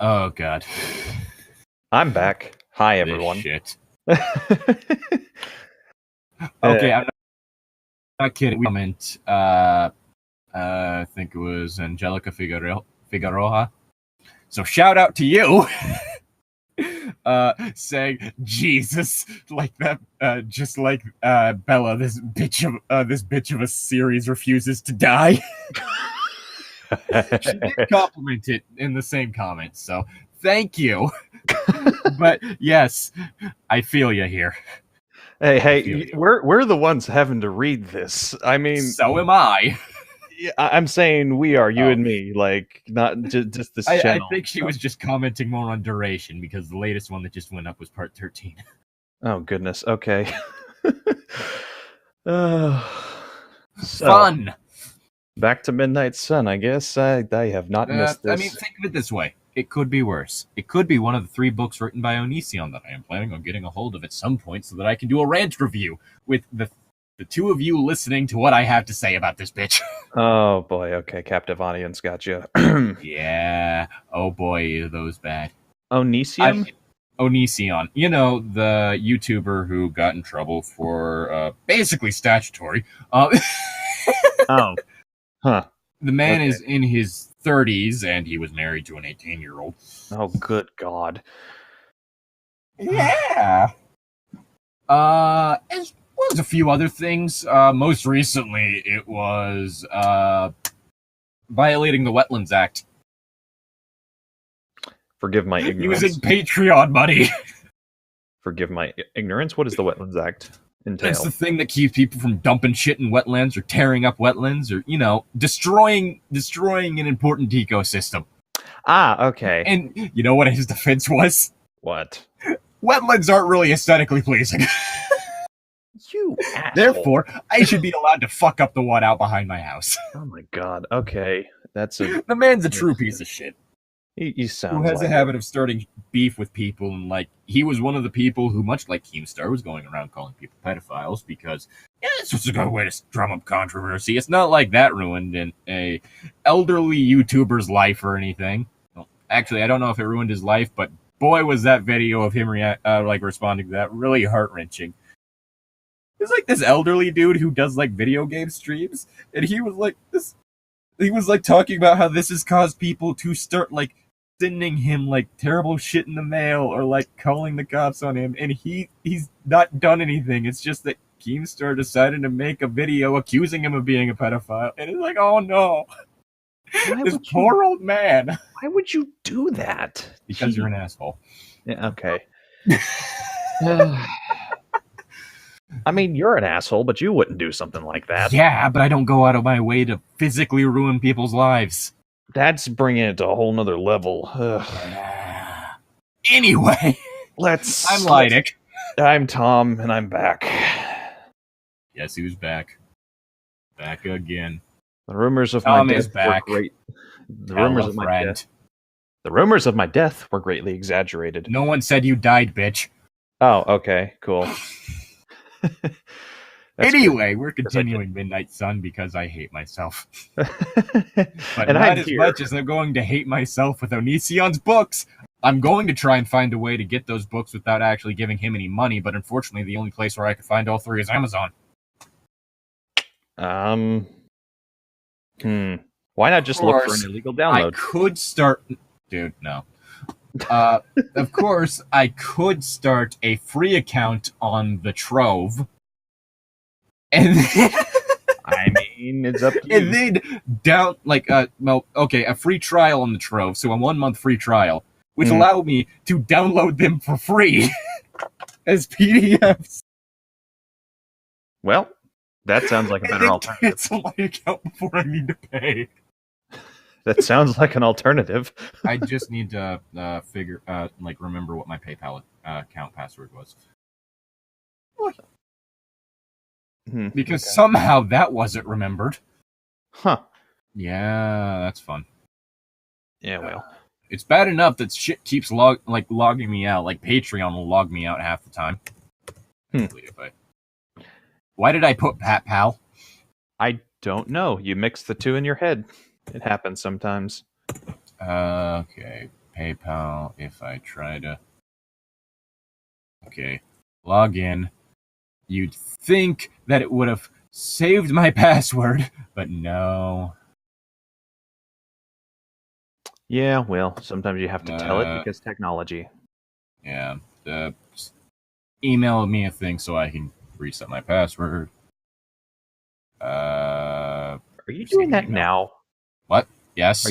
Oh god. I'm back. Hi, This everyone. shit. Okay, I'm not kidding. Comment. I think it was Angelica Figueroa. So shout out to you. Saying Jesus, like that, just like Bella, this bitch of a series refuses to die. She did compliment it in the same comment, so thank you. But yes, I feel you here. Hey, we're the ones having to read this. I mean, so am I. I'm saying we are, you and me, like not just this channel. I think she was just commenting more on duration because the latest one that just went up was part 13. Oh goodness. Okay. Fun. Back to Midnight Sun, I guess. I have not missed this. I mean, think of it this way. It could be worse. It could be one of the 3 books written by Onision that I am planning on getting a hold of at some point so that I can do a rant review with the 2 of you listening to what I have to say about this bitch. Oh boy, okay, captive audience, gotcha. Yeah. Oh boy, are those bad. Onision? Onision. You know, the YouTuber who got in trouble for basically statutory. Oh. Huh. The man is in his 30s, and he was married to an 18-year-old. Oh, good God. Yeah. As well as a few other things. Most recently, it was violating the Wetlands Act. Forgive my ignorance. Using Patreon money. Forgive my ignorance. What is the Wetlands Act entail? It's the thing that keeps people from dumping shit in wetlands or tearing up wetlands or, destroying an important ecosystem. Ah, okay. And you know what his defense was? What? Wetlands aren't really aesthetically pleasing. You asshole. Therefore, I should be allowed to fuck up the one out behind my house. Oh my god, okay. The man's a true piece of shit. He sounds who has a habit of starting beef with people, and he was one of the people who, much like Keemstar, was going around calling people pedophiles because it's just a good way to drum up controversy. It's not like that ruined a elderly YouTuber's life or anything. Well, actually, I don't know if it ruined his life, but boy, was that video of him responding to that really heart-wrenching. There's this elderly dude who does video game streams, and he was talking about how this has caused people to start sending him terrible shit in the mail or calling the cops on him, and he's not done anything. It's just that Keemstar decided to make a video accusing him of being a pedophile, and it's oh no, this poor old man. Why would you do that? Because you're an asshole. Yeah, okay. I mean, you're an asshole, but you wouldn't do something like that. Yeah, but I don't go out of my way to physically ruin people's lives. That's bringing it to a whole nother level. Anyway, I'm Llytic. I'm Tom, and I'm back. Yes, he was back. Back again. The rumors of Tom my is death back. were great. The rumors of my death were greatly exaggerated. No one said you died, bitch. Oh, okay, cool. Anyway, we're continuing Midnight Sun because I hate myself. But and not as much as I'm going to hate myself with Onision's books. I'm going to try and find a way to get those books without actually giving him any money, but unfortunately the only place where I could find all 3 is Amazon. Why not just look for an illegal download? I could start... Dude, no. Of course, I could start a free account on the Trove. And then... I mean, it's up to you. And then a free trial on the Trove, so a 1-month free trial, which allowed me to download them for free as PDFs. Well, that sounds like a better alternative. Cancel my account before I need to pay. That sounds like an alternative. I just need to remember what my PayPal account password was. Because somehow that wasn't remembered. Huh. Yeah, that's fun. Yeah, well. It's bad enough that shit keeps logging me out. Like Patreon will log me out half the time. Why did I put Pat Pal? I don't know. You mix the two in your head. It happens sometimes. Okay, PayPal. If I try to, log in. You'd think that it would have saved my password, but no. Yeah, well, sometimes you have to tell it because technology. Yeah, email me a thing so I can reset my password. Are you doing that now? What? Yes.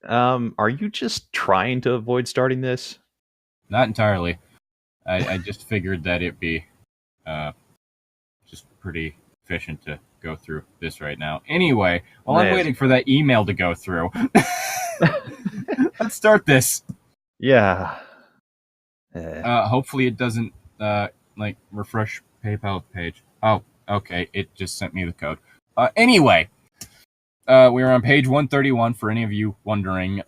Are you just trying to avoid starting this? Not entirely. I just figured that it'd be just pretty efficient to go through this right now. Anyway, while I'm waiting for that email to go through, let's start this. Yeah. Hopefully it doesn't refresh PayPal page. Oh, okay. It just sent me the code. Anyway, we're on page 131 for any of you wondering.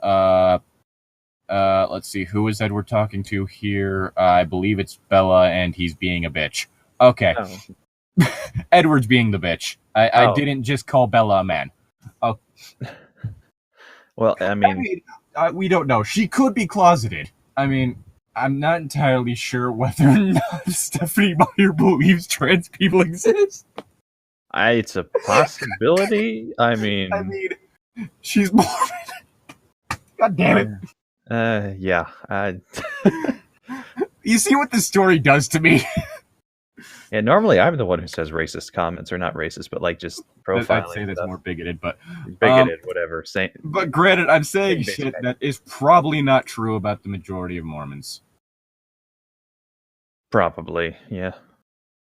Let's see, who is Edward talking to here? I believe it's Bella, and he's being a bitch. Okay. Oh. Edward's being the bitch. I didn't just call Bella a man. Oh. Well, I mean we don't know. She could be closeted. I mean, I'm not entirely sure whether or not Stephenie Meyer believes trans people exist. It's a possibility. I mean, she's more. God damn it. Yeah. You see what this story does to me? Yeah, normally I'm the one who says racist comments, or not racist, but like just profiling. I'd say that's more bigoted, but whatever. But granted, I'm saying shit that is probably not true about the majority of Mormons. Probably, yeah.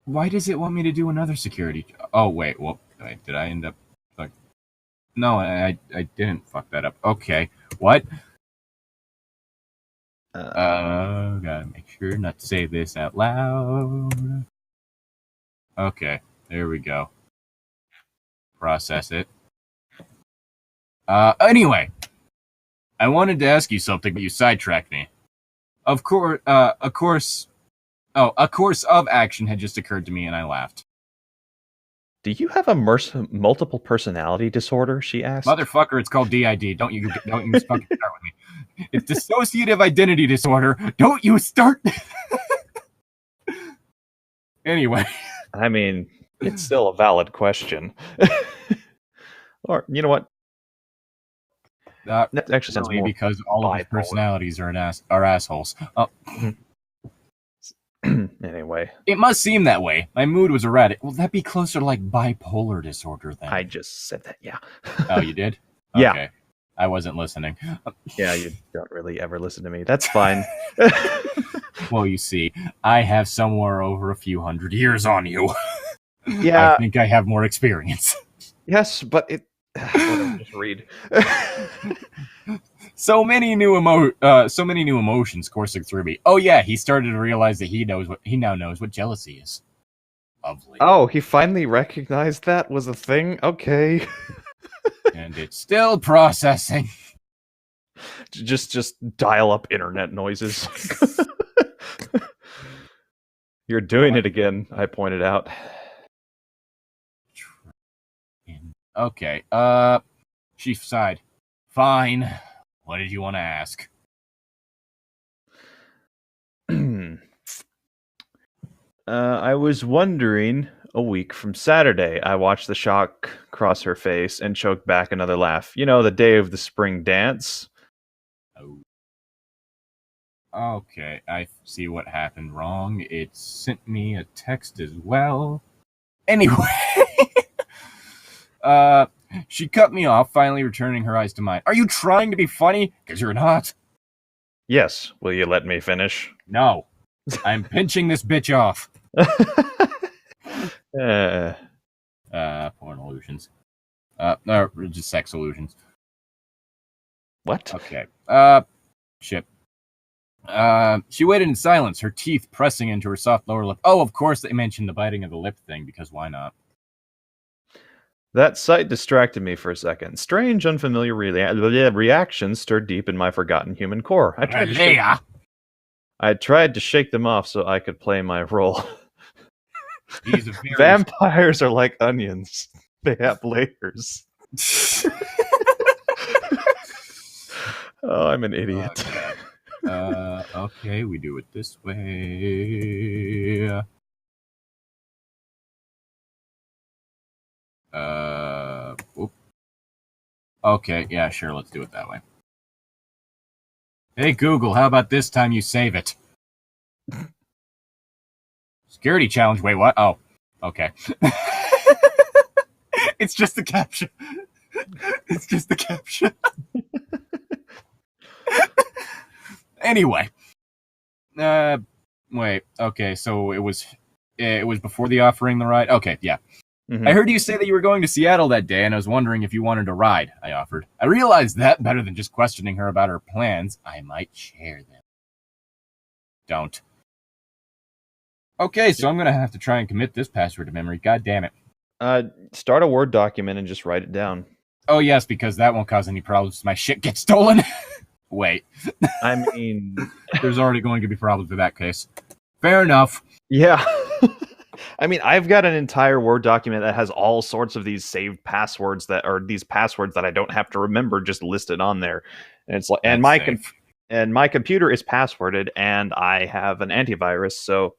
Why does it want me to do another security? Oh wait, did I end up? No, I didn't fuck that up. Okay, what? Gotta make sure not to say this out loud. Okay, there we go. Process it. Anyway, I wanted to ask you something, but you sidetracked me. A course of action had just occurred to me, and I laughed. Do you have a multiple personality disorder? She asked. Motherfucker, it's called DID. Don't you fucking start with me. It's dissociative identity disorder. Don't you start. Anyway. I mean, it's still a valid question. Or, you know what? That actually sounds more because all of his personalities are assholes. Oh. Anyway. It must seem that way. My mood was erratic. Will that be closer to like bipolar disorder then? I just said that, yeah. Oh, you did? Yeah. Okay. I wasn't listening. Yeah, you don't really ever listen to me. That's fine. Well, you see, I have somewhere over a few hundred years on you. Yeah. I think I have more experience. Yes, but just read. So many new emotions coursing through me. Oh yeah, he started to realize that he now knows what jealousy is. Lovely. Oh, he finally recognized that was a thing? Okay. And it's still processing. Just dial up internet noises. You're doing it again, I pointed out. Okay, she sighed. Fine. What did you want to ask? I was wondering, a week from Saturday, I watched the shock cross her face and choked back another laugh. You know, the day of the spring dance. Oh. Okay, I see what happened wrong. It sent me a text as well. Anyway. She cut me off, finally returning her eyes to mine. Are you trying to be funny? Because you're not. Yes. Will you let me finish? No. I'm pinching this bitch off. Porn illusions. No, just sex illusions. What? Okay. Shit. She waited in silence, her teeth pressing into her soft lower lip. Oh, of course they mentioned the biting of the lip thing, because why not? That sight distracted me for a second. Strange, unfamiliar reactions stirred deep in my forgotten human core. I tried to shake them off so I could play my role. Vampires are like onions. They have layers. Oh, I'm an idiot. Okay, we do it this way. Oop. Okay, yeah, sure, let's do it that way. Hey, Google, how about this time you save it? Security challenge, wait, what? Oh, okay. It's just the caption. It's just the caption. Anyway. Wait, okay, so it was before the offering the ride? Okay, yeah. Mhm. I heard you say that you were going to Seattle that day, and I was wondering if you wanted to ride, I offered. I realized that, better than just questioning her about her plans, I might share them. Don't. Okay, so I'm going to have to try and commit this password to memory. God damn it. Start a Word document and just write it down. Oh, yes, because that won't cause any problems if my shit gets stolen. Wait. I mean... There's already going to be problems with that case. Fair enough. Yeah. I mean, I've got an entire Word document that has all sorts of these saved passwords that are these passwords that I don't have to remember just listed on there. And it's like, and my computer is passworded, and I have an antivirus, so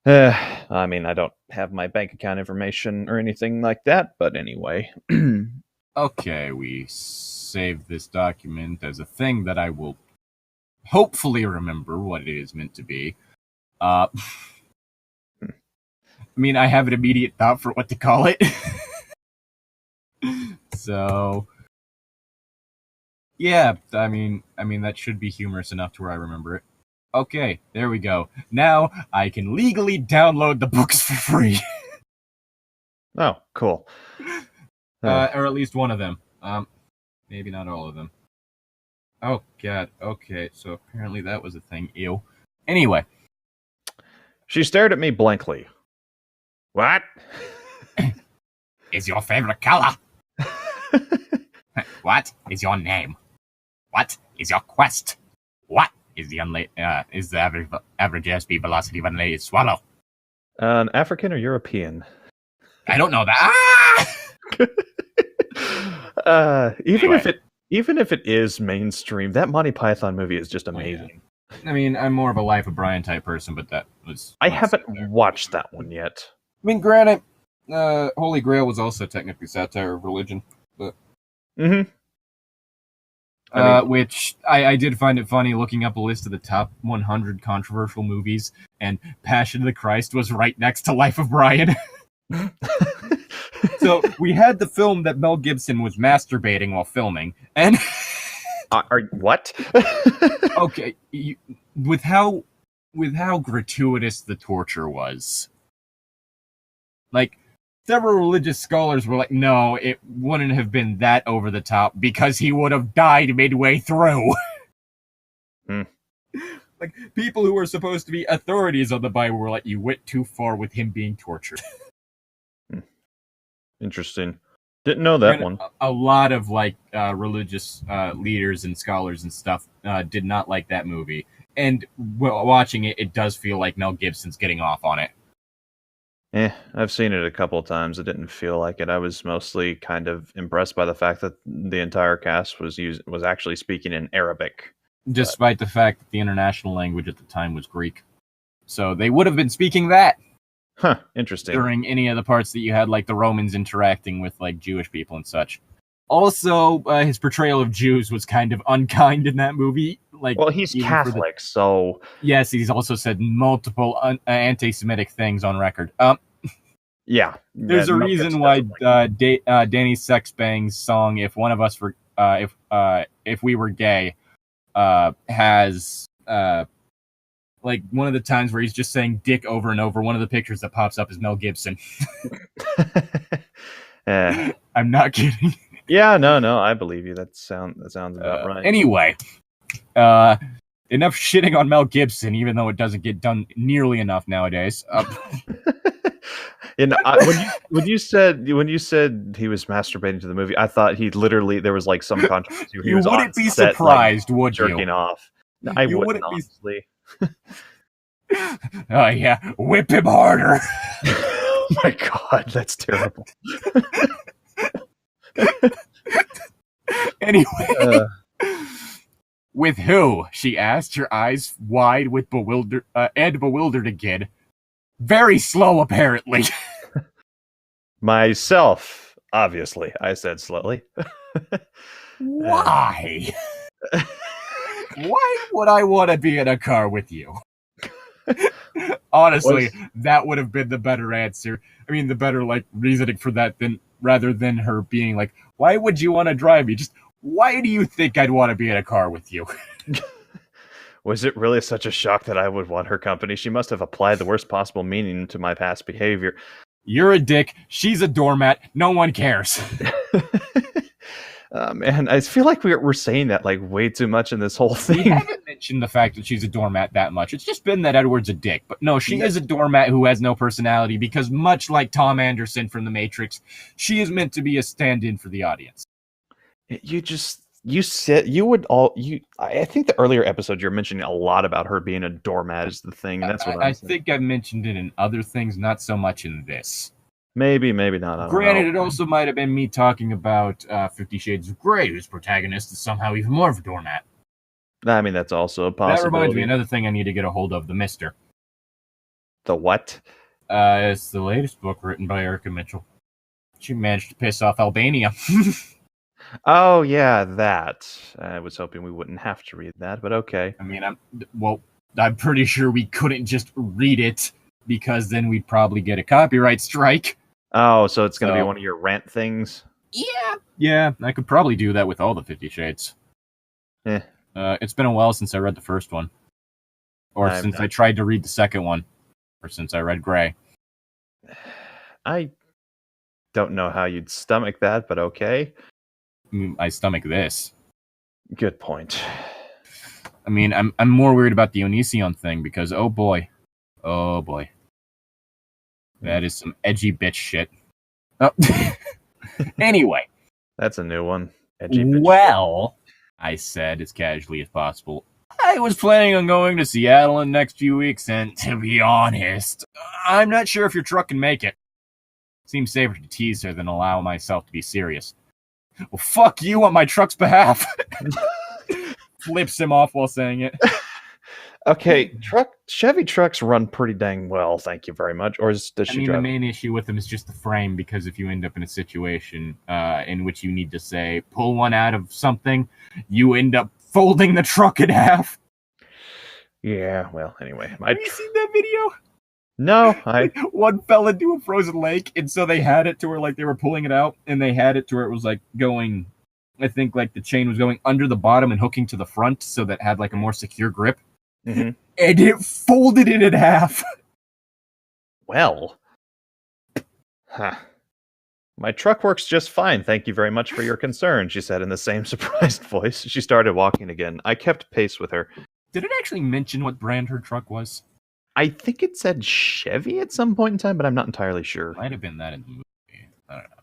I mean, I don't have my bank account information or anything like that, but anyway. Okay, we save this document as a thing that I will hopefully remember what it is meant to be. I mean, I have an immediate thought for what to call it. So, yeah, I mean that should be humorous enough to where I remember it. Okay, there we go. Now I can legally download the books for free. Oh, cool. Or at least one of them. Maybe not all of them. Oh, God. Okay, so apparently that was a thing. Ew. Anyway. She stared at me blankly. What? Is your favorite color? What is your name? What is your quest? What is the average airspeed velocity of an unlated swallow? An African or European? I don't know that. Even if it is mainstream, that Monty Python movie is just amazing. Oh, yeah. I mean, I'm more of a Life of Brian type person, but that was... I haven't watched that one yet. I mean, granted, Holy Grail was also technically satire of religion, but... Mm-hmm. Which I did find it funny looking up a list of the top 100 controversial movies, and Passion of the Christ was right next to Life of Brian. So we had the film that Mel Gibson was masturbating while filming, and what? Okay, with how gratuitous the torture was, like several religious scholars were like, no, it wouldn't have been that over the top because he would have died midway through. Like people who were supposed to be authorities on the Bible were like, you went too far with him being tortured. Interesting. Didn't know that one. A lot of like religious leaders and scholars and stuff did not like that movie. And watching it, it does feel like Mel Gibson's getting off on it. I've seen it a couple of times. It didn't feel like it. I was mostly kind of impressed by the fact that the entire cast was actually speaking in Arabic. Despite the fact that the international language at the time was Greek. So they would have been speaking that. Huh, interesting. During any of the parts that you had, like, the Romans interacting with, like, Jewish people and such. Also, his portrayal of Jews was kind of unkind in that movie. Like, well, he's Catholic, so... Yes, he's also said multiple anti-Semitic things on record. Yeah. There's a reason why Danny Sexbang's song, If One of Us Were... if We Were Gay, has... like, one of the times where he's just saying dick over and over, one of the pictures that pops up is Mel Gibson. I'm not kidding. Yeah, no, I believe you. That sounds about right. Anyway, enough shitting on Mel Gibson, even though it doesn't get done nearly enough nowadays. When you said he was masturbating to the movie, I thought there was like some controversy. You wouldn't be surprised, would you? Jerking off. I wouldn't, honestly. Oh yeah, whip him harder. Oh my god, that's terrible. Anyway, With who? She asked, her eyes wide with bewildered again. Very slow, apparently. Myself, obviously, I said slowly. Why? Why would I want to be in a car with you? Honestly, that would have been the better answer. I mean, the better reasoning for that rather than her being like, "Why would you want to drive me?" Just, why do you think I'd want to be in a car with you? Was it really such a shock that I would want her company? She must have applied the worst possible meaning to my past behavior. You're a dick. She's a doormat. No one cares. Man, I feel like we're saying that way too much in this whole thing. We haven't mentioned the fact that she's a doormat that much. It's just been that Edward's a dick. But no, she is a doormat who has no personality because much like Tom Anderson from The Matrix, she is meant to be a stand-in for the audience. I think the earlier episode you're mentioning a lot about her being a doormat is the thing. And that's what I think I've mentioned it in other things, not so much in this. Maybe not. Granted, it also might have been me talking about 50 Shades of Grey, whose protagonist is somehow even more of a doormat. I mean, that's also a possibility. That reminds me, another thing I need to get a hold of, the Mister. The what? It's the latest book written by Erica Mitchell. She managed to piss off Albania. Oh, yeah, that. I was hoping we wouldn't have to read that, but okay. I mean, I'm pretty sure we couldn't just read it, because then we'd probably get a copyright strike. Oh, so it's going to be one of your rant things? Yeah, I could probably do that with all the 50 Shades. It's been a while since I read the first one. Or since I tried to read the second one. Or since I read Grey. I don't know how you'd stomach that, but okay. I stomach this. Good point. I mean, I'm more worried about the Onision thing, because oh boy. That is some edgy bitch shit. Oh. Anyway. That's a new one. Edgy bitch. Well, I said as casually as possible, I was planning on going to Seattle in the next few weeks, and to be honest, I'm not sure if your truck can make it. Seems safer to tease her than allow myself to be serious. Well, fuck you on my truck's behalf. Flips him off while saying it. Okay, Chevy trucks run pretty dang well, thank you very much. Or does she drive? The main issue with them is just the frame, because if you end up in a situation in which you need to, say, pull one out of something, you end up folding the truck in half. Yeah, well, anyway. Have you seen that video? No, One fell into a frozen lake, and so they had it to where they were pulling it out, and they had it to where it was going, I think the chain was going under the bottom and hooking to the front, so that had a more secure grip. Mm-hmm. And it folded it in half. Well. Huh. My truck works just fine, thank you very much for your concern, she said in the same surprised voice. She started walking again. I kept pace with her. Did it actually mention what brand her truck was? I think it said Chevy at some point in time, but I'm not entirely sure. Might have been that in the movie. I don't know.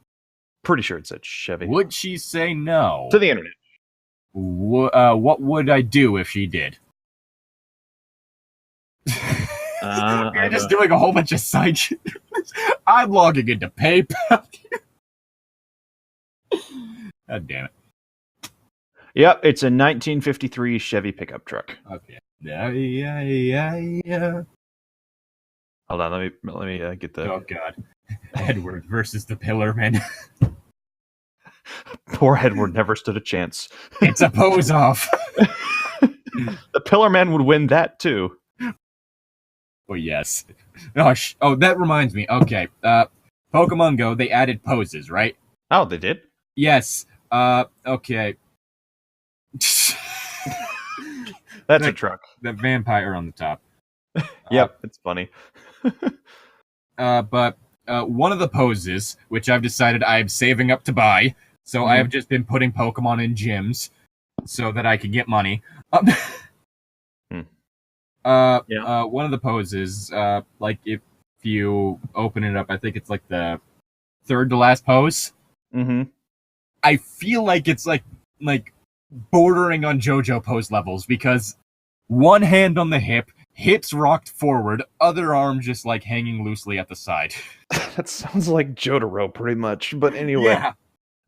Pretty sure it said Chevy. Would she say no? To the internet. What would I do if she did? You're just doing a whole bunch of side shit. I'm logging into PayPal. God damn it. Yep, it's a 1953 Chevy pickup truck. Okay. Yeah. Hold on, let me get the. Oh god, Edward versus the Pillarman. Poor Edward never stood a chance. It's a pose off. The Pillarman would win that too. Well, yes. Oh, that reminds me. Okay, Pokemon Go, they added poses, right? Oh, they did? Yes. Okay. That's a truck. The vampire on the top. Yep, it's funny. But one of the poses, which I've decided I'm saving up to buy, so I have just been putting Pokemon in gyms so that I can get money. One of the poses, if you open it up, I think it's the third to last pose. Mm-hmm. I feel like it's like bordering on JoJo pose levels, because one hand on the hip, hips rocked forward, other arm just hanging loosely at the side. That sounds like Jotaro pretty much, but anyway. Yeah.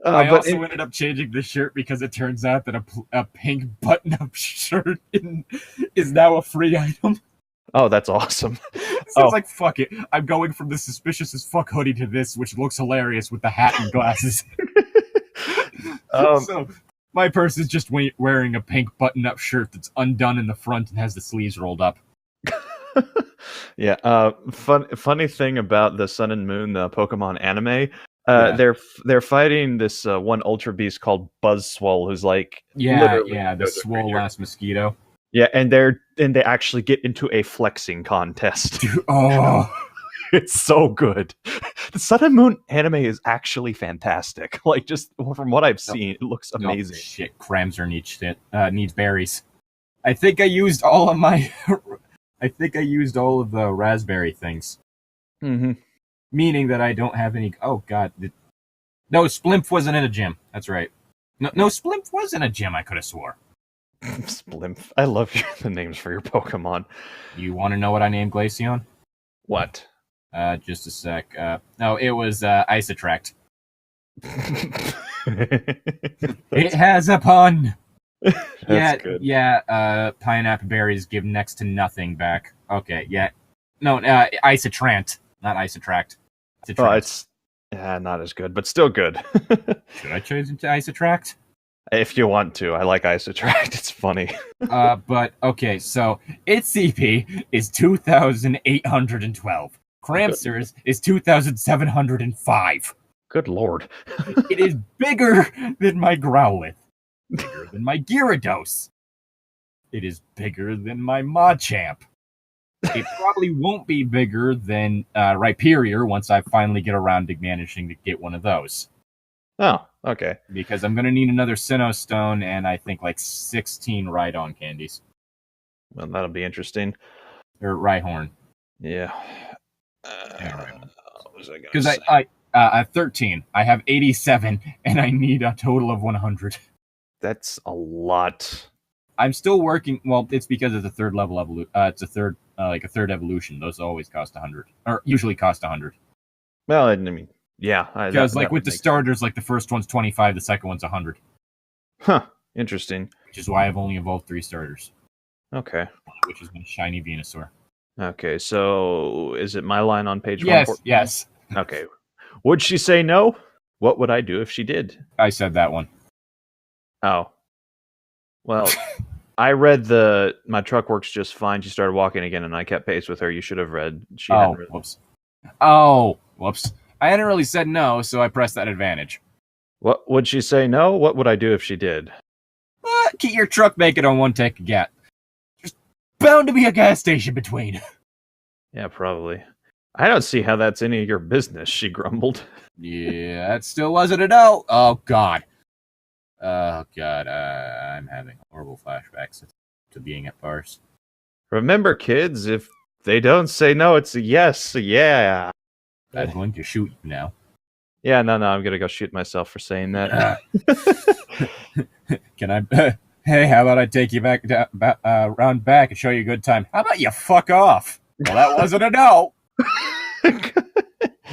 I also ended up changing the shirt because it turns out that a pink button-up shirt is now a free item. Oh, that's awesome. So I was like, fuck it. I'm going from the suspicious as fuck hoodie to this, which looks hilarious with the hat and glasses. So my purse is just wearing a pink button-up shirt that's undone in the front and has the sleeves rolled up. Yeah. Funny thing about the Sun and Moon Pokemon anime. They're fighting this one Ultra Beast called Buzzswole, who's like the swole ass mosquito. Yeah, and they actually get into a flexing contest. Dude, oh, it's so good. The Sun and Moon anime is actually fantastic. Like, just from what I've seen, it looks amazing. Oh, shit, Cramser needs berries. I think I used all of my. I think I used all of the raspberry things. Mm-hmm. Meaning that I don't have any. Oh god, no, Splimp wasn't in a gym. That's right. No, Splimp was in a gym. I could have swore. Splimp. I love the names for your Pokemon. You want to know what I named Glaceon? What? Just a sec. No, it was Isotract. It has a pun. Pineapple berries give next to nothing back. Okay, yeah. No, Isotrant, not Isotract. Oh, it's not as good, but still good. Should I change it to Isotract? If you want to. I like Isotract. It's funny. But, okay, so its CP is 2,812. Cramster's is 2,705. Good lord. It is bigger than my Growlithe. Bigger than my Gyarados. It is bigger than my Machamp. It probably won't be bigger than Rhyperior once I finally get around to managing to get one of those. Oh, okay. Because I'm going to need another Sinnoh Stone and I think like 16 Rhydon candies. Well, that'll be interesting. Or Rhyhorn. Yeah. Because I 13. I have 87 and I need a total of 100. That's a lot. I'm still working. Well, it's because it's a third level evolution. It's a third evolution. Those always cost 100, or usually cost 100. Well, I mean, yeah. Because like with the starters, like the first one's 25, the second one's 100. Huh. Interesting. Which is why I've only evolved 3 starters. Okay. Which is my shiny Venusaur. Okay, so is it my line on page 1? Yes. Yes. Okay. Would she say no? What would I do if she did? I said that one. Oh. Well, I read my truck works just fine. She started walking again, and I kept pace with her. You should have read. Whoops. Oh, whoops. I hadn't really said no, so I pressed that advantage. What would she say no? What would I do if she did? Keep your truck make it on one take again. There's bound to be a gas station between. Yeah, probably. I don't see how that's any of your business, she grumbled. Yeah, that still wasn't a no. Oh, God. Oh, God. I'm having horrible flashbacks to being at bars. Remember, kids, if they don't say no, it's a yes. Yeah. I'm going to shoot you now. Yeah, no, I'm going to go shoot myself for saying that. Can I... Hey, how about I take you back round back and show you a good time? How about you fuck off? Well, that wasn't a no.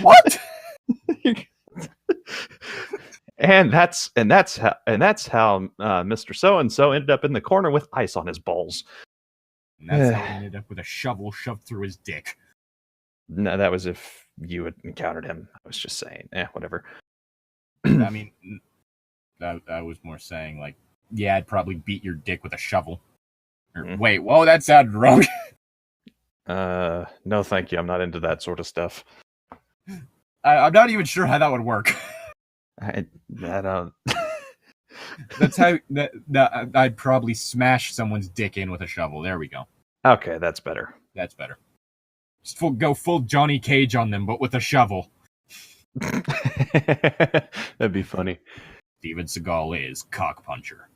What? And that's how Mr. So-and-so ended up in the corner with ice on his balls. And that's how he ended up with a shovel shoved through his dick. No, that was if you had encountered him. I was just saying, whatever. I mean, I was more saying, like, yeah, I'd probably beat your dick with a shovel. Wait, whoa, that sounded wrong. No, thank you. I'm not into that sort of stuff. I'm not even sure how that would work. I don't. That's how I'd probably smash someone's dick in with a shovel. There we go. Okay, that's better. That's better. Just go full Johnny Cage on them, but with a shovel. That'd be funny. Steven Seagal is cock puncher.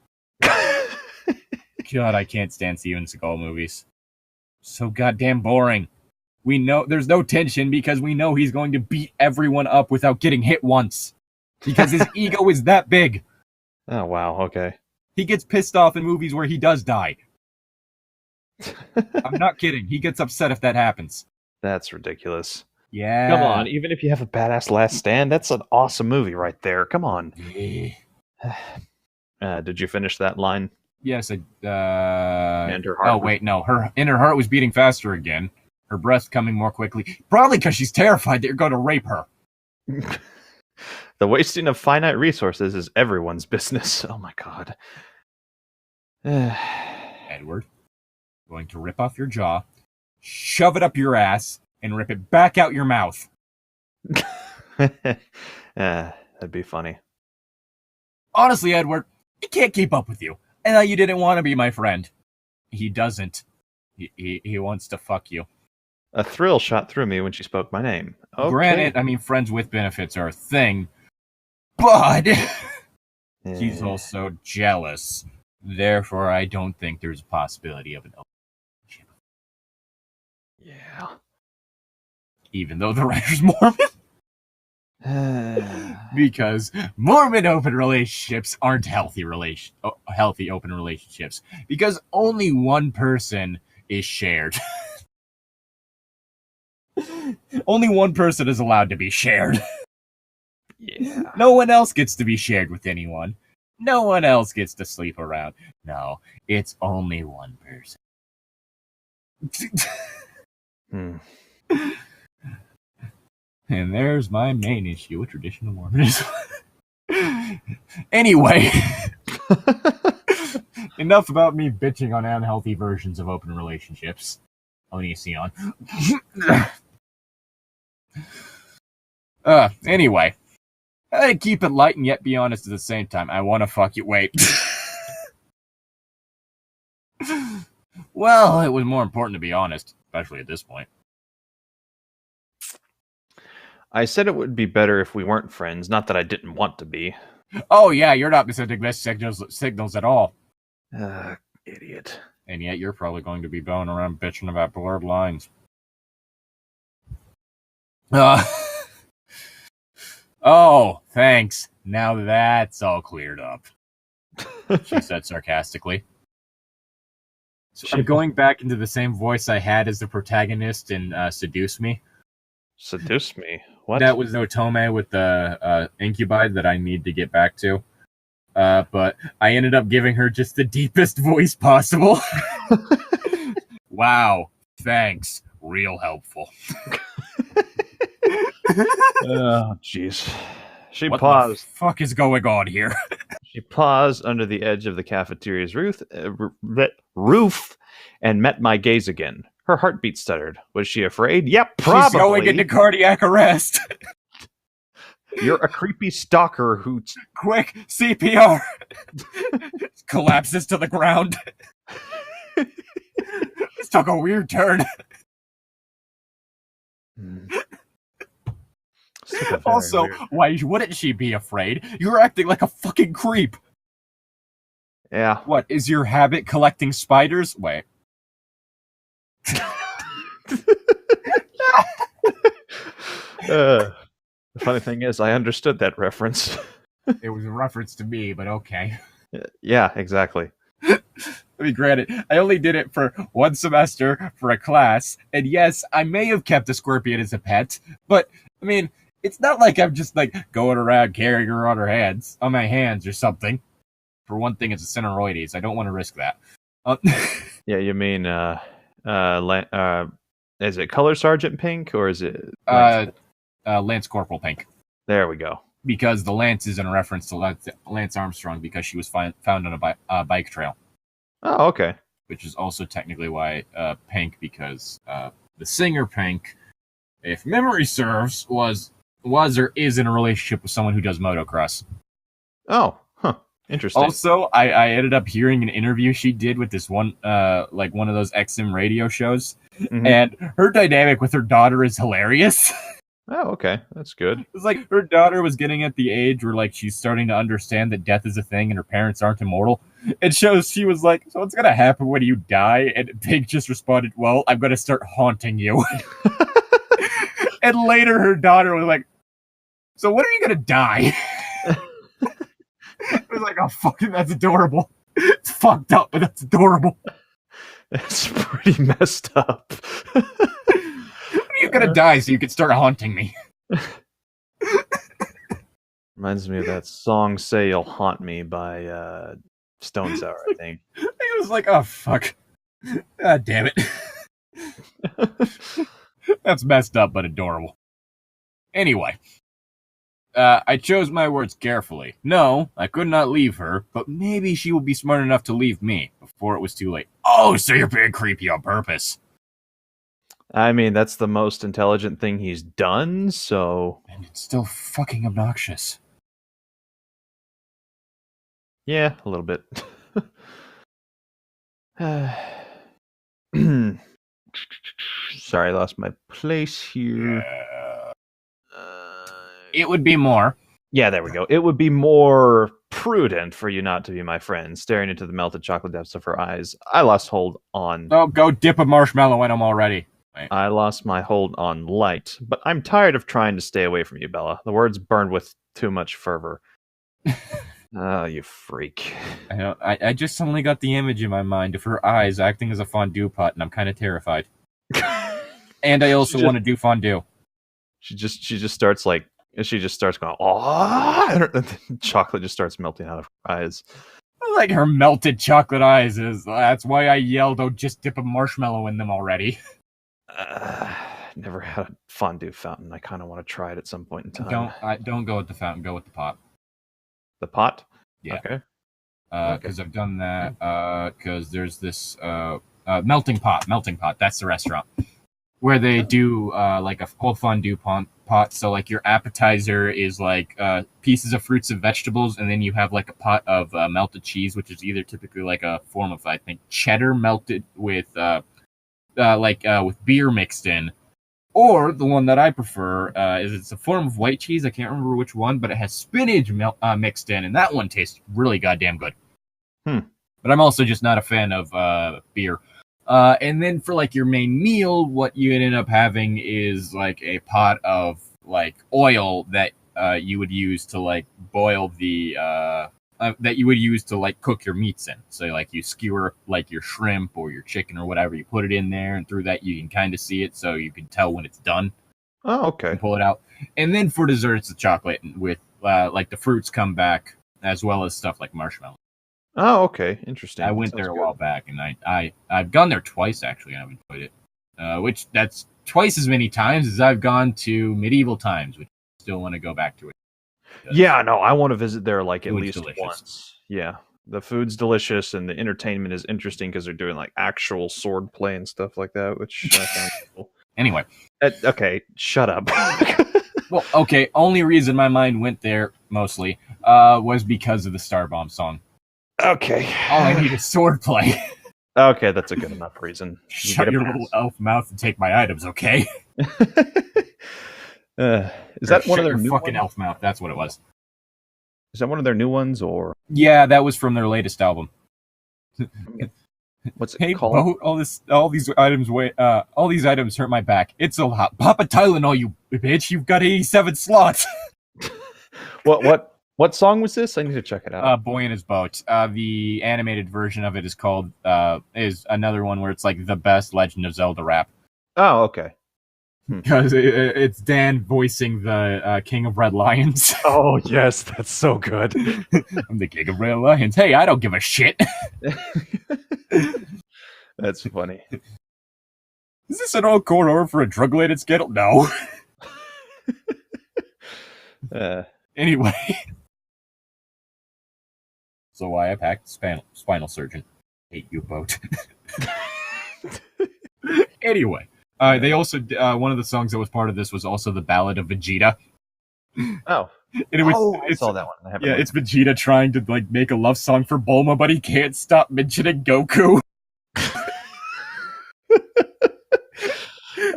God, I can't stand Steven Seagal movies. So goddamn boring. We know there's no tension because we know he's going to beat everyone up without getting hit once. Because his ego is that big. Oh, wow, okay. He gets pissed off in movies where he does die. I'm not kidding. He gets upset if that happens. That's ridiculous. Yeah. Come on, even if you have a badass last stand, that's an awesome movie right there. Come on. Did you finish that line? Yes, And her heart. Oh wait, no. Her heart was beating faster again. Her breath coming more quickly. Probably because she's terrified that you're going to rape her. The wasting of finite resources is everyone's business. Oh my god. Edward, I'm going to rip off your jaw, shove it up your ass, and rip it back out your mouth. That'd be funny. Honestly, Edward, I can't keep up with you. I thought you didn't want to be my friend. He doesn't. He wants to fuck you. A thrill shot through me when she spoke my name. Okay. Granted, I mean, friends with benefits are a thing, but he's also jealous. Therefore, I don't think there's a possibility of an open relationship. Yeah. Even though the writer's Mormon. Because Mormon open relationships aren't healthy open relationships. Because only one person is shared. Only one person is allowed to be shared. Yeah. No one else gets to be shared with anyone. No one else gets to sleep around. No, it's only one person. And there's my main issue with traditional Mormonism. Anyway, enough about me bitching on unhealthy versions of open relationships. Onision. Anyway, I keep it light and yet be honest at the same time. I want to fuck you. Wait. Well, it was more important to be honest, especially at this point. I said it would be better if we weren't friends, not that I didn't want to be. Oh yeah, you're not sending missed signals at all. Idiot. And yet you're probably going to be going around bitching about blurred lines. Oh, thanks. Now that's all cleared up. She said sarcastically. So I'm going back into the same voice I had as the protagonist in Seduce Me. Seduce Me? What? That was Otome with the incubi that I need to get back to. But I ended up giving her just the deepest voice possible. Wow. Thanks. Real helpful. Oh, jeez. She what paused. What the fuck is going on here? She paused under the edge of the cafeteria's roof and met my gaze again. Her heartbeat stuttered. Was she afraid? Yep, probably. She's going into cardiac arrest. You're a creepy stalker who... Quick, CPR! Collapses to the ground. This took a weird turn. Also, weird. Why wouldn't she be afraid? You're acting like a fucking creep. Yeah. What, is your habit collecting spiders? Wait. The funny thing is, I understood that reference. It was a reference to me, but okay. Yeah, exactly. I mean, granted, I only did it for one semester for a class, and yes, I may have kept a scorpion as a pet, but, I mean, it's not like I'm just, like, going around carrying her on my hands or something. For one thing, it's a Cineroides. I don't want to risk that. Yeah, you mean, is it Color Sergeant Pink, or is it... Lance Corporal Pink. There we go. Because the Lance is in reference to Lance Armstrong, because she was found on a bike trail. Oh, okay. Which is also technically why Pink, because the singer Pink, if memory serves, was or is in a relationship with someone who does motocross. Oh, huh. Interesting. Also, I ended up hearing an interview she did with this one, like one of those XM radio shows, and her dynamic with her daughter is hilarious. Oh, okay. That's good. It's like her daughter was getting at the age where like she's starting to understand that death is a thing and her parents aren't immortal. It shows she was like, so what's going to happen when you die? And Pink just responded, well, I'm going to start haunting you. And later her daughter was like, so when are you going to die? It was like, oh, fucking, that's adorable. It's fucked up, but that's adorable. It's pretty messed up. What do you're gonna die, so you can start haunting me. Reminds me of that song "Say You'll Haunt Me" by Stone Sour, I think. He was like, oh, fuck. God damn it. That's messed up, but adorable. Anyway. I chose my words carefully. No, I could not leave her, but maybe she will be smart enough to leave me before it was too late. Oh, so you're being creepy on purpose. I mean, that's the most intelligent thing he's done, so... And it's still fucking obnoxious. Yeah, a little bit. Sorry, I lost my place here. It would be more. Yeah, there we go. It would be more prudent for you not to be my friend, staring into the melted chocolate depths of her eyes. I lost hold on... Oh, go dip a marshmallow in them already. Wait. I lost my hold on light, but I'm tired of trying to stay away from you, Bella. The words burned with too much fervor. Oh, you freak. I just suddenly got the image in my mind of her eyes acting as a fondue pot, and I'm kind of terrified. And I also want to do fondue. She just starts going, oh, and the chocolate just starts melting out of her eyes. Like her melted chocolate eyes that's why I yelled, oh, just dip a marshmallow in them already. Never had a fondue fountain. I kind of want to try it at some point in time. Don't go with the fountain, go with the pot. The pot? Yeah. Okay. Because I've done that, because there's this melting pot, that's the restaurant. Where they do like a whole fondue pot, so like your appetizer is like pieces of fruits and vegetables, and then you have like a pot of melted cheese, which is either typically like a form of, I think, cheddar melted with with beer mixed in, or the one that I prefer is it's a form of white cheese. I can't remember which one, but it has spinach mixed in, and that one tastes really goddamn good. But I'm also just not a fan of beer. And then for like your main meal, what you end up having is like a pot of like oil that you would use to like boil the that you would use to like cook your meats in. So like you skewer like your shrimp or your chicken or whatever, you put it in there, and through that you can kind of see it, so you can tell when it's done. Oh, okay. And pull it out. And then for dessert, it's the chocolate with like the fruits come back, as well as stuff like marshmallow. Oh, okay. Interesting. I went there a while back, and I've gone there twice, actually, and I've enjoyed it. Which, that's twice as many times as I've gone to Medieval Times, which I still want to go back to it. Yeah, no, I want to visit there like at least delicious. once. Yeah, the food's delicious, and the entertainment is interesting because they're doing like actual sword play and stuff like that, which I found cool. Anyway. Okay, shut up. Well, okay, only reason my mind went there, mostly, was because of the Starbomb song. Okay. All I need is swordplay. Okay, that's a good enough reason. Shut your little elf mouth and take my items, okay? Is that one of their new fucking ones? elf mouth? That's what it was. Is that one of their new ones, or? Yeah, that was from their latest album. What's it Hey, called? Bo, all these items hurt my back. It's a lot. Pop a Tylenol, you bitch. You've got 87 slots. What song was this? I need to check it out. Boy in His Boat. The animated version of it is called is another one where it's like the best Legend of Zelda rap. Oh, okay. Because it's Dan voicing the King of Red Lions. Oh, yes, that's so good. I'm the King of Red Lions. Hey, I don't give a shit. That's funny. Is this an encore for a drug-related scandal? No. Anyway. So why I packed spinal surgeon. Hate you both. Anyway. They also one of the songs that was part of this was also the Ballad of Vegeta. Oh, and I saw that one. It's Vegeta trying to like make a love song for Bulma, but he can't stop mentioning Goku.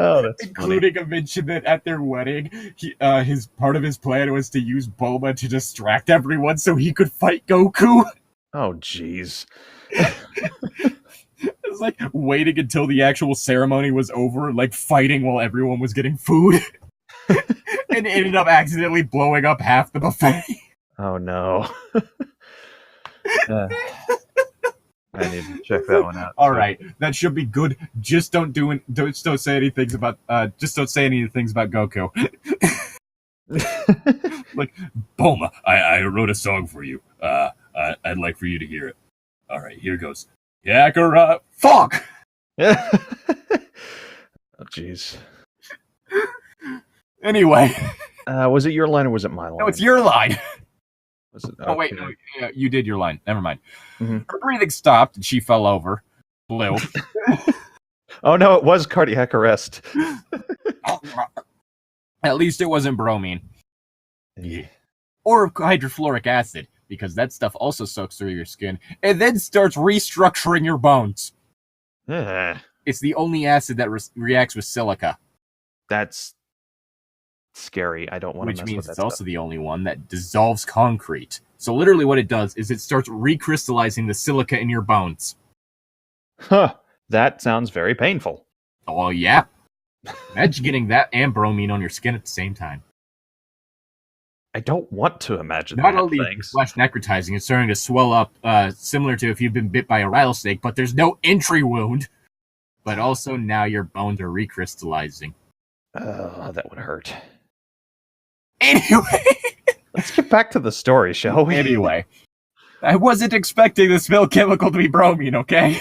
Oh, that's including funny. a mention that at their wedding, his part of his plan was to use Bulma to distract everyone so he could fight Goku. Oh, jeez. It was like waiting until the actual ceremony was over, like fighting while everyone was getting food. And ended up accidentally blowing up half the buffet. Oh, no. I need to check that one out. All right, that should be good. Just don't say any things about Goku. Like, Bulma, I wrote a song for you. I'd like for you to hear it. All right, here goes. Yakura, fuck. Oh, jeez. Anyway, was it your line or was it my line? no, it's your line. Was it? Oh wait, no, yeah, you did your line. Never mind. Mm-hmm. Her breathing stopped and she fell over. Blue. Oh no, it was cardiac arrest. At least it wasn't bromine. Yeah. Or hydrofluoric acid, because that stuff also soaks through your skin and then starts restructuring your bones. It's the only acid that reacts with silica. That's scary. I don't want to mess with that. Which means it's stuff. also the only one that dissolves concrete. So literally what it does is it starts recrystallizing the silica in your bones. Huh. That sounds very painful. Oh, yeah. Imagine getting that and bromine on your skin at the same time. I don't want to imagine Not that. only is the flesh necrotizing, it's starting to swell up, similar to if you've been bit by a rattlesnake, but there's no entry wound. But also now your bones are recrystallizing. Oh, that would hurt. Anyway. Let's get back to the story, shall we? Anyway. I wasn't expecting the spill chemical to be bromine, okay?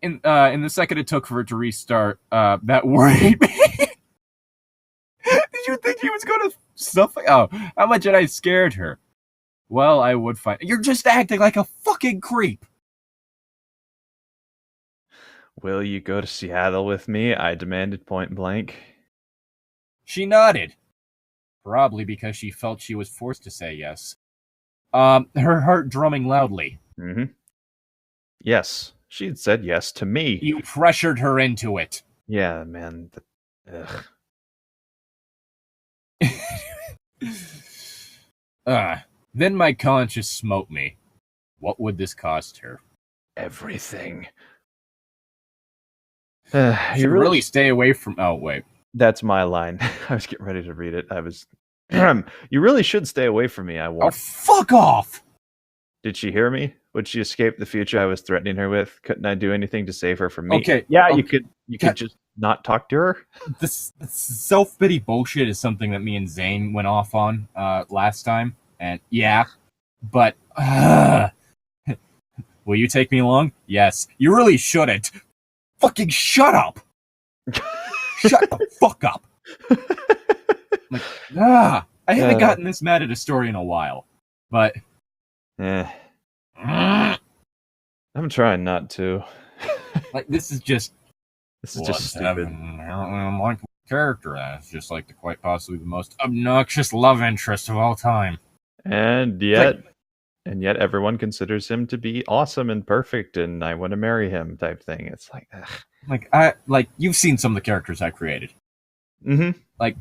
In the second it took for it to restart, that worried me. Did you think she was going to suffer? Oh, how much had I scared her? Well, I would find... You're just acting like a fucking creep. Will you go to Seattle with me? I demanded point blank. She nodded. Probably because she felt she was forced to say yes. Her heart drumming loudly. Mm-hmm. Yes, she had said yes to me. You pressured her into it. Yeah, man. Ugh. Then my conscience smote me. What would this cost her? Everything. You really stay away from... Oh, wait. That's my line. I was getting ready to read it. I was... You really should stay away from me, I want. Oh, fuck off! Did she hear me? Would she escape the future I was threatening her with? Couldn't I do anything to save her from me? Okay. Yeah, okay. You could just not talk to her? This self-pity bullshit is something that me and Zane went off on last time. And yeah, but... Will you take me along? Yes. You really shouldn't. Fucking shut up! Shut the fuck up! Like, I haven't gotten this mad at a story in a while. But... I'm trying not to. Like, this is just stupid. Like character as just like the quite possibly the most obnoxious love interest of all time. And yet everyone considers him to be awesome and perfect, and I want to marry him type thing. It's like, ugh. You've seen some of the characters I created. Mm-hmm. Like,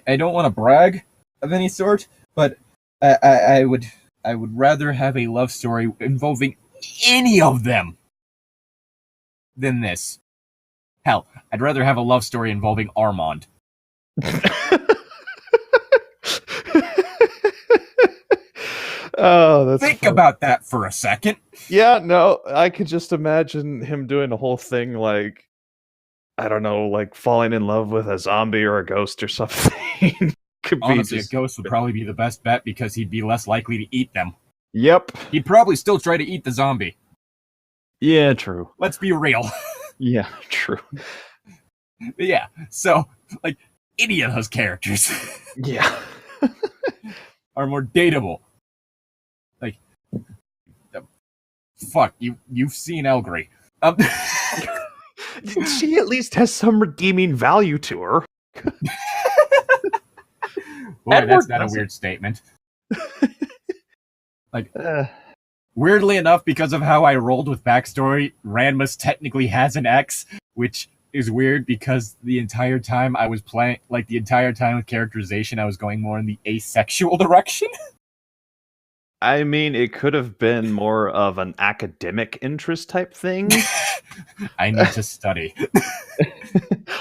I don't want to brag of any sort, but I would rather have a love story involving any of them than this. Hell, I'd rather have a love story involving Armand. Oh, that's Think about that for a second. Yeah, no, I could just imagine him doing a whole thing like, I don't know, like falling in love with a zombie or a ghost or something. Honestly, a ghost would probably be the best bet because he'd be less likely to eat them. Yep. He'd probably still try to eat the zombie. Yeah, true. Let's be real. Yeah, true. Yeah, so, like, any of those characters yeah, are more dateable. Like, fuck, you've seen Elgray. She at least has some redeeming value to her. Boy, that's not a weird statement. Like, weirdly enough, because of how I rolled with backstory, Ranmus technically has an ex, which is weird because the entire time I was playing, like the entire time with characterization, I was going more in the asexual direction. I mean, it could have been more of an academic interest type thing. I need to study.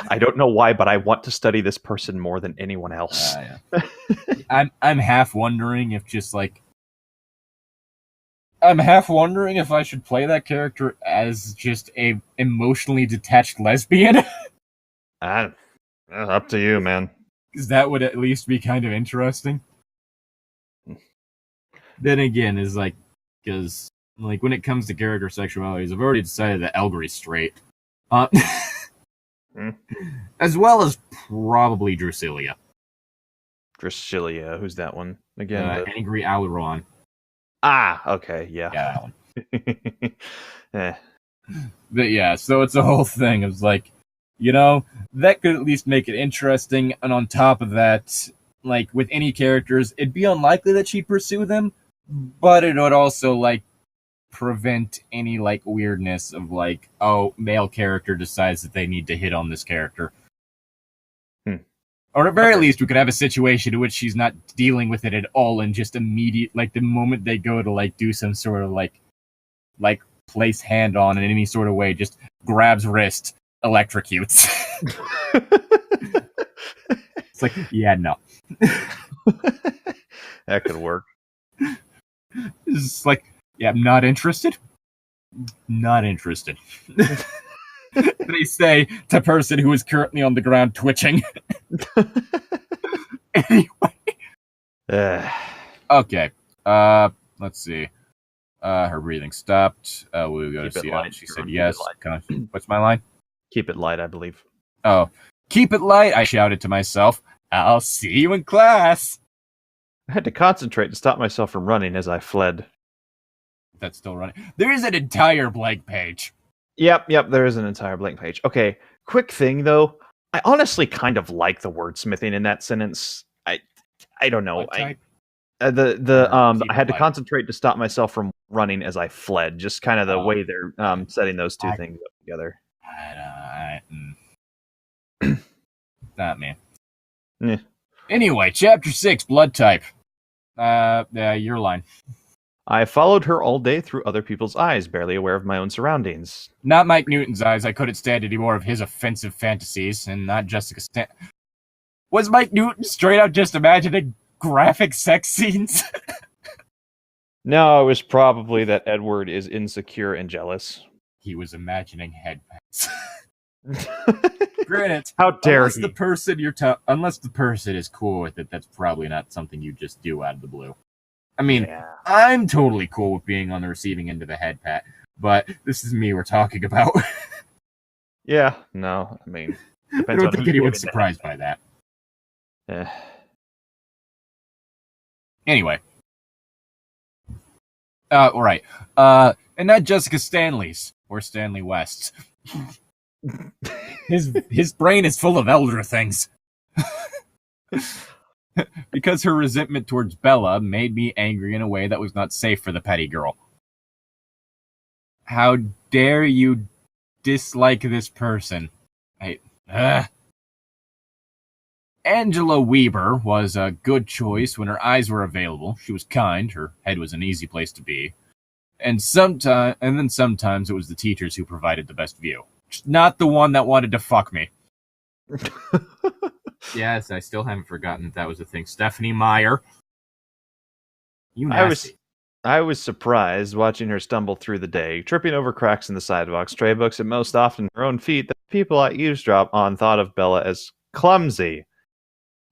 I don't know why, but I want to study this person more than anyone else. Yeah. I'm half wondering if just like I'm half wondering if I should play that character as just a emotionally detached lesbian. Up to you, man. Because that would at least be kind of interesting. Then again, is like, because like when it comes to character sexualities, I've already decided that Elgary's straight, as well as probably Drusilla. Drusilla, who's that one again? Angry Aileron. Okay, yeah. That one. But yeah, so it's a whole thing. It's like, that could at least make it interesting. And on top of that, like with any characters, it'd be unlikely that she'd pursue them, but it would also like prevent any like weirdness of like, oh, male character decides that they need to hit on this character. Or at very least, we could have a situation in which she's not dealing with it at all, and just immediate, like the moment they go to like do some sort of like place hand on in any sort of way, just grabs wrist, electrocutes. It's like, yeah, no. That could work. It's like, yeah, I'm not interested. Not interested. They say to person who is currently on the ground twitching. Anyway. Okay. Let's see. Her breathing stopped. We'll go to see how she said yes. What's my line? Keep it light, I believe. Oh. Keep it light, I shouted to myself. I'll see you in class. I had to concentrate to stop myself from running as I fled. That's still running. There is an entire blank page. Yep, there is an entire blank page. Okay, quick thing though. I honestly kind of like the wordsmithing in that sentence. I don't know. I had to concentrate to stop myself from running as I fled. Just kind of the way they're setting those two things up together. That man. Yeah. Anyway, chapter 6, blood type. Your line. I followed her all day through other people's eyes, barely aware of my own surroundings. Not Mike Newton's eyes. I couldn't stand any more of his offensive fantasies, and not Jessica Was Mike Newton straight up just imagining graphic sex scenes? No, it was probably that Edward is insecure and jealous. He was imagining headbands. Granted, how dare he? Unless the person is cool with it, that's probably not something you just do out of the blue. I mean, I'm totally cool with being on the receiving end of a head pat, but this is me we're talking about. Yeah, no, I mean, I don't think anyone's surprised by that. Yeah. Anyway. All right. And not Jessica Stanley's or Stanley West's. His brain is full of elder things. Because her resentment towards Bella made me angry in a way that was not safe for the petty girl. How dare you dislike this person? Angela Weber was a good choice when her eyes were available. She was kind, her head was an easy place to be. And then sometimes it was the teachers who provided the best view. Not the one that wanted to fuck me. Yes, I still haven't forgotten that was a thing. Stephenie Meyer. You nasty. I was surprised watching her stumble through the day, tripping over cracks in the sidewalk, stray books, and most often her own feet, that people I eavesdrop on thought of Bella as clumsy.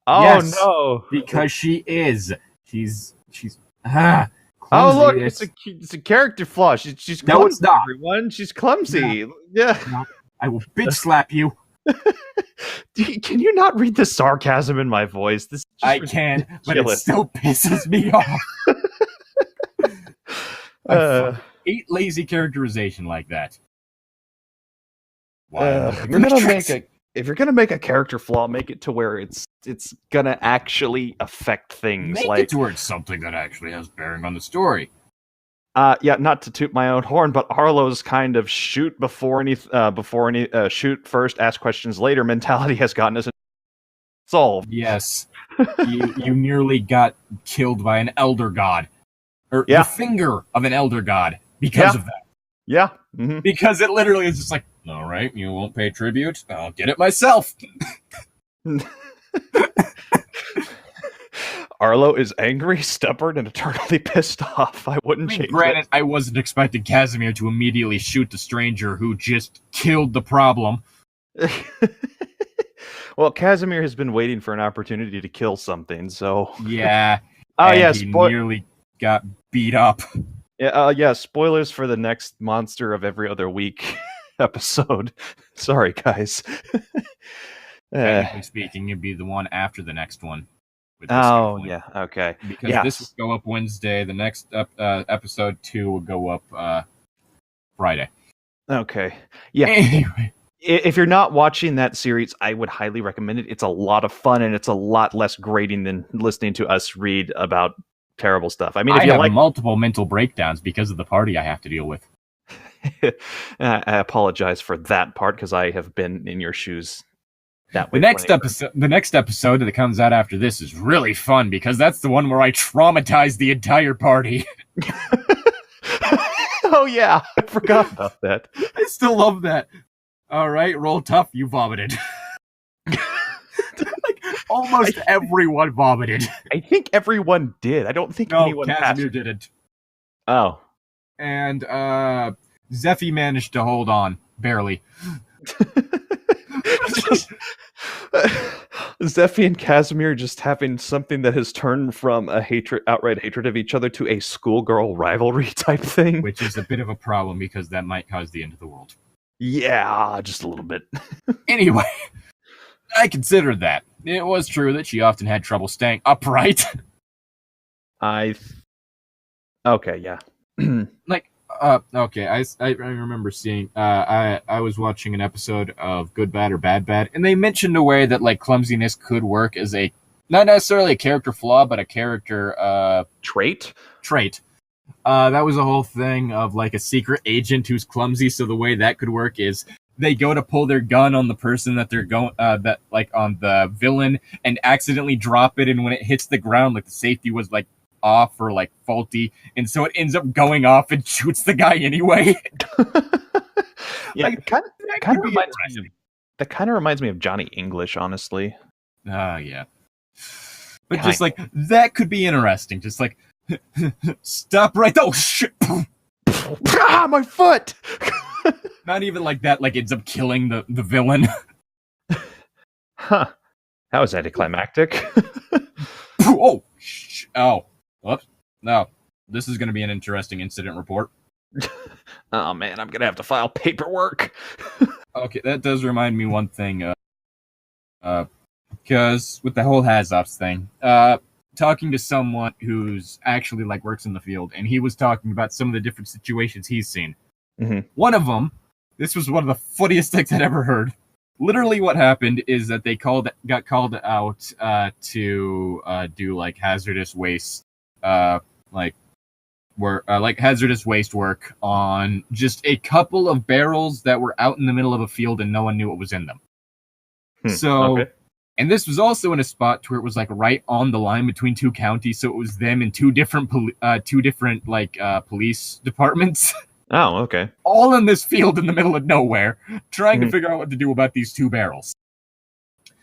Oh, yes, no. Because she is. She's clumsy. Oh, look, it's a character flaw. She's clumsy, no, it's not. Everyone. She's clumsy. No. Yeah. No. I will bitch slap you. Can you not read the sarcasm in my voice? I can, but it still pisses me off. Hate lazy characterization like that. If you're gonna make a character flaw, make it to where it's gonna actually affect things. Make it to where it's something that actually has bearing on the story. Not to toot my own horn, but Arlo's kind of shoot first, ask questions later mentality has gotten us solved. Yes, you nearly got killed by an elder god, or the finger of an elder god because of that. Yeah, mm-hmm. Because it literally is just like, all right, you won't pay tribute. I'll get it myself. Arlo is angry, stubborn, and eternally pissed off. I wouldn't change granted, it. I wasn't expecting Casimir to immediately shoot the stranger who just killed the problem. Well, Casimir has been waiting for an opportunity to kill something, so... Yeah. Oh, yeah, he nearly got beat up. Yeah, spoilers for the next Monster of Every Other Week episode. Sorry, guys. Technically speaking, it'd be the one after the next one. Oh, yeah, okay. Because this will go up Wednesday, the next episode 2 will go up Friday. Okay. Yeah. Anyway. If you're not watching that series, I would highly recommend it. It's a lot of fun, and it's a lot less grating than listening to us read about terrible stuff. I mean, if you have multiple mental breakdowns because of the party I have to deal with. I apologize for that part because I have been in your shoes. That way. The next episode that comes out after this is really fun because that's the one where I traumatized the entire party. Oh yeah, I forgot about that. I still love that. All right, roll tough. You vomited. Almost everyone vomited. I think everyone did. I don't think anyone Casimir didn't. Oh. And Zeffy managed to hold on, barely. Zeffy and Casimir just having something that has turned from a outright hatred of each other to a schoolgirl rivalry type thing. Which is a bit of a problem because that might cause the end of the world. Yeah, just a little bit. Anyway, I considered that. It was true that she often had trouble staying upright. Okay, yeah. Okay, I remember seeing, I was watching an episode of Good, Bad, or Bad, Bad, and they mentioned a way that, like, clumsiness could work as a, not necessarily a character flaw, but a character, trait? Trait. That was a whole thing of, like, a secret agent who's clumsy, so the way that could work is they go to pull their gun on the person that they're going, on the villain, and accidentally drop it, and when it hits the ground, like, the safety was, like, off or, like, faulty, and so it ends up going off and shoots the guy anyway. Yeah, like, that kind of reminds me of Johnny English, honestly. Yeah. But just, like, that could be interesting. Just, like, stop right there. Oh, shit. Ah, my foot! Not even like that, like, ends up killing the villain. Huh. That was anticlimactic. Oh. Whoops. No. This is going to be an interesting incident report. Oh, man, I'm going to have to file paperwork. Okay, that does remind me one thing. Because with the whole Hazops thing, talking to someone who's actually, like, works in the field, and he was talking about some of the different situations he's seen. Mm-hmm. One of them, this was one of the funniest things I'd ever heard. Literally what happened is that they got called out to do, like, hazardous waste, hazardous waste work on just a couple of barrels that were out in the middle of a field and no one knew what was in them. So, and this was also in a spot where it was, like, right on the line between two counties, so it was them and two different police departments. Oh, okay. All in this field in the middle of nowhere, trying to figure out what to do about these two barrels.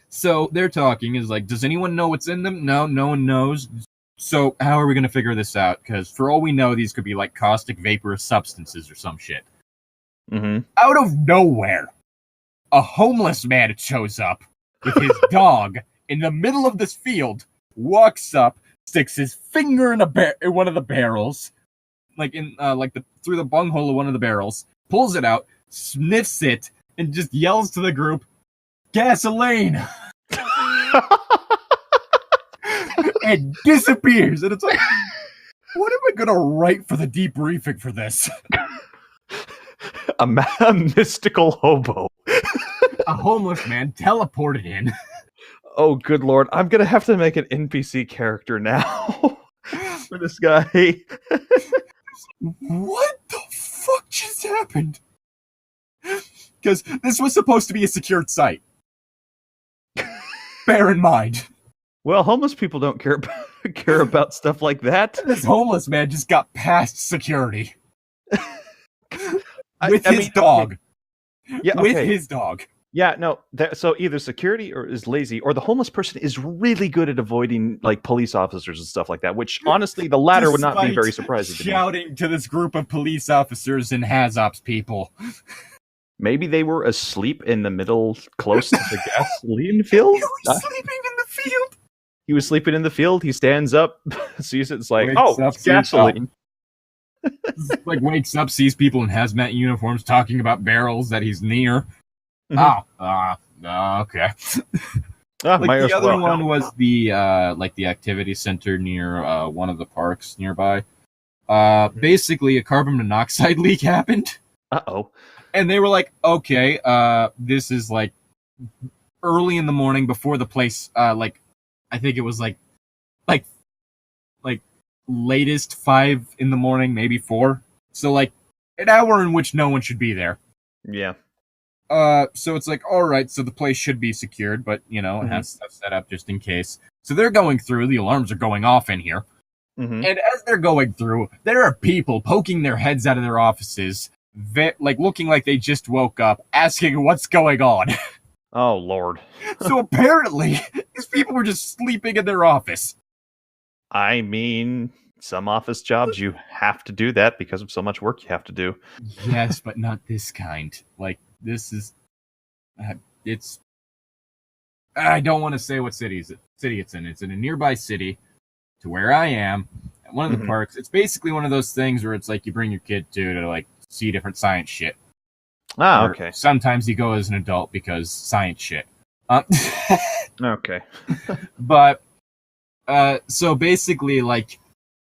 So they're talking, is like, does anyone know what's in them? No one knows. So how are we going to figure this out? Because for all we know, these could be, like, caustic vaporous substances or some shit. Mm-hmm. Out of nowhere, a homeless man shows up with his dog in the middle of this field, walks up, sticks his finger in one of the barrels, through the bunghole of one of the barrels, pulls it out, sniffs it, and just yells to the group, "Gasoline!" and disappears. And it's like, what am I gonna write for the debriefing for this? A mystical hobo. A homeless man teleported in. Oh, good lord. I'm gonna have to make an NPC character now for this guy. What the fuck just happened? Because this was supposed to be a secured site. Bear in mind. Well, homeless people don't care about stuff like that. This homeless man just got past security. With his dog. Yeah, okay. With his dog. Yeah, no. So either security or is lazy, or the homeless person is really good at avoiding like police officers and stuff like that. Which honestly, the latter would not be very surprising to me. Shouting to this group of police officers and has-ops people. Maybe they were asleep in the middle, close to the gasoline field. He was sleeping in the field. He was sleeping in the field. He stands up, sees it. It's like, Wakes oh, up, it's gasoline. Like wakes up, sees people in hazmat uniforms talking about barrels that he's near. Mhm. Okay. Like the other one was the the activity center near one of the parks nearby. Basically a carbon monoxide leak happened. Uh-oh. And they were like, okay, this is like early in the morning before the place I think it was like latest 5 in the morning, maybe 4. So like an hour in which no one should be there. Yeah. So it's like, all right, so the place should be secured, but it has stuff set up just in case. So they're going through, the alarms are going off in here. Mm-hmm. And as they're going through, there are people poking their heads out of their offices, looking like they just woke up, asking what's going on. Oh, Lord. So apparently, these people were just sleeping in their office. I mean, some office jobs, you have to do that because of so much work you have to do. Yes, but not this kind. Like, this is... it's... I don't want to say what city it's in. It's in a nearby city to where I am, at one of the parks. It's basically one of those things where it's like you bring your kid to like see different science shit. Ah, Or okay. sometimes you go as an adult because science shit. Okay. But so basically, like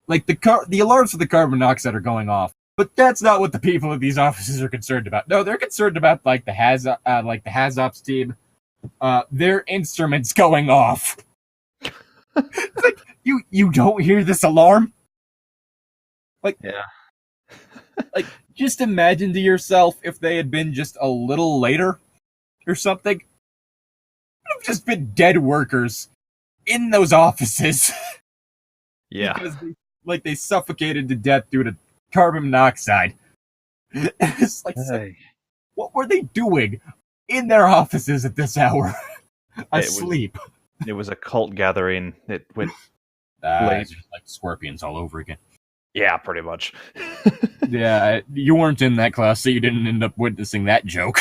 the alarms for the carbon monoxide are going off, but that's not what the people at these offices are concerned about. No, they're concerned about the HazOps team, their instruments going off. It's like you don't hear this alarm? Like, yeah. Like, just imagine to yourself if they had been just a little later or something. It would have just been dead workers in those offices. Yeah. Because they suffocated to death due to carbon monoxide. It's like, what were they doing in their offices at this hour? Asleep. It was a cult gathering. It went like scorpions all over again. Yeah, pretty much. Yeah, you weren't in that class, so you didn't end up witnessing that joke.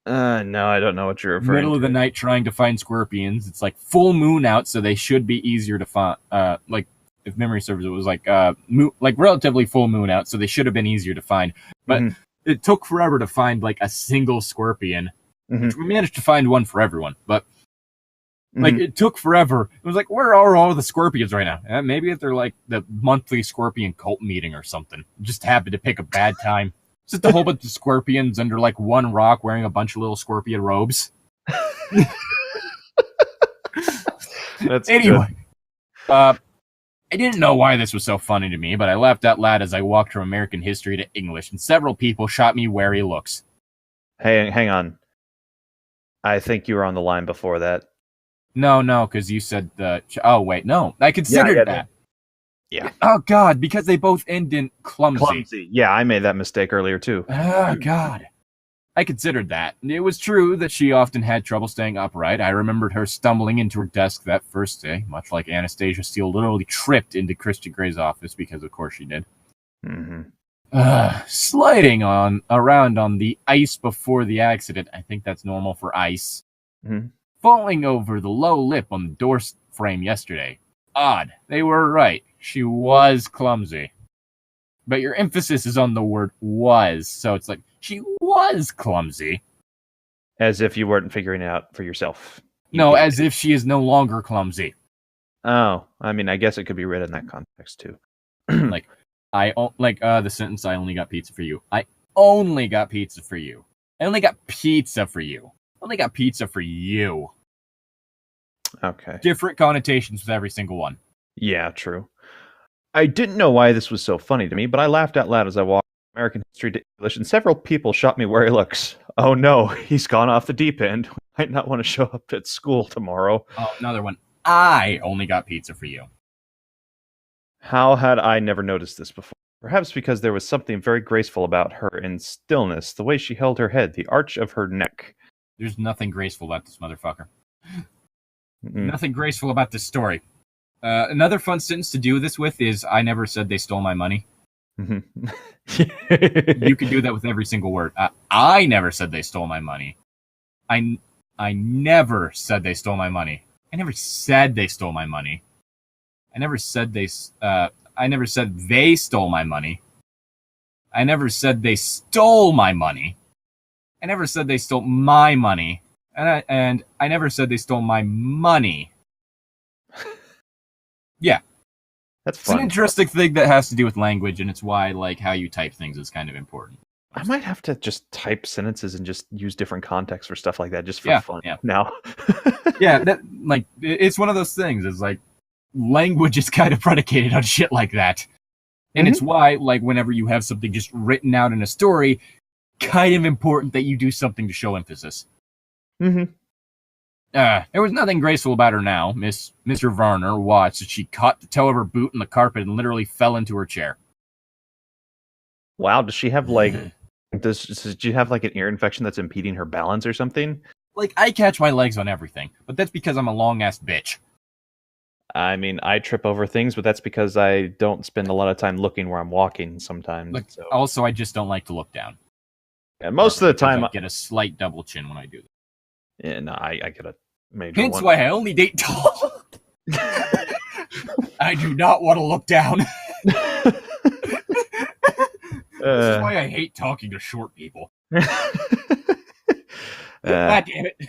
No, I don't know what you're referring to. Middle of the night trying to find scorpions. It's like full moon out, so they should be easier to find. If memory serves, it was relatively full moon out, so they should have been easier to find. But it took forever to find like a single scorpion. Which we managed to find one for everyone, but it took forever. It was like, where are all the scorpions right now? Maybe if they're like the monthly scorpion cult meeting or something. Just happened to pick a bad time. Just a whole bunch of scorpions under like one rock wearing a bunch of little scorpion robes. That's anyway. I didn't know why this was so funny to me, but I laughed out loud as I walked from American history to English, and several people shot me wary looks. Hey, hang on. I think you were on the line before that. No, because you said oh, wait, no. I considered that. Yeah. Oh, God, because they both end in clumsy. Yeah, I made that mistake earlier, too. Oh, God. I considered that. It was true that she often had trouble staying upright. I remembered her stumbling into her desk that first day, much like Anastasia Steele literally tripped into Christian Gray's office, because of course she did. Sliding around on the ice before the accident. I think that's normal for ice. Falling over the low lip on the door frame yesterday. Odd. They were right. She was clumsy. But your emphasis is on the word was, so it's like, she was clumsy. As if you weren't figuring it out for yourself. No, as if she is no longer clumsy. Oh, I mean, I guess it could be read in that context, too. The sentence, I only got pizza for you. I only got pizza for you. I only got pizza for you. I only got pizza for you. Okay. Different connotations with every single one. Yeah, true. I didn't know why this was so funny to me, but I laughed out loud as I walked from American history to English, and several people shot me wary looks. Oh no, he's gone off the deep end. Might not want to show up at school tomorrow. Oh, another one. I only got pizza for you. How had I never noticed this before? Perhaps because there was something very graceful about her in stillness, the way she held her head, the arch of her neck. There's nothing graceful about this motherfucker. Mm-mm. Nothing graceful about this story. Another fun sentence to do this with is, I never said they stole my money. Mm-hmm. You can do that with every single word. I never said they stole my money. I never said they stole my money. I never said they stole my money. I never said they stole my money. I never said they stole my money. I never said they stole my money. And I never said they stole my money. Yeah. That's It's fun. an interesting thing that has to do with language, and it's why, like, how you type things is kind of important. I might have to just type sentences and just use different contexts for stuff like that, just for fun. Yeah. Now, Yeah, it's one of those things. It's like language is kind of predicated on shit like that, and it's why, like, whenever you have something just written out in a story, kind of important that you do something to show emphasis. Mm-hmm. There was nothing graceful about her now. Mr. Varner watched as she caught the toe of her boot in the carpet and literally fell into her chair. Wow, does she have like? Does she have like an ear infection that's impeding her balance or something? Like, I catch my legs on everything, but that's because I'm a long-ass bitch. I mean, I trip over things, but that's because I don't spend a lot of time looking where I'm walking sometimes. Like, so. Also, I just don't like to look down. And most of the time, I get a slight double chin when I do that. Yeah, no, I get a major Hence one. why I only date tall. I do not want to look down. This is why I hate talking to short people. God damn it.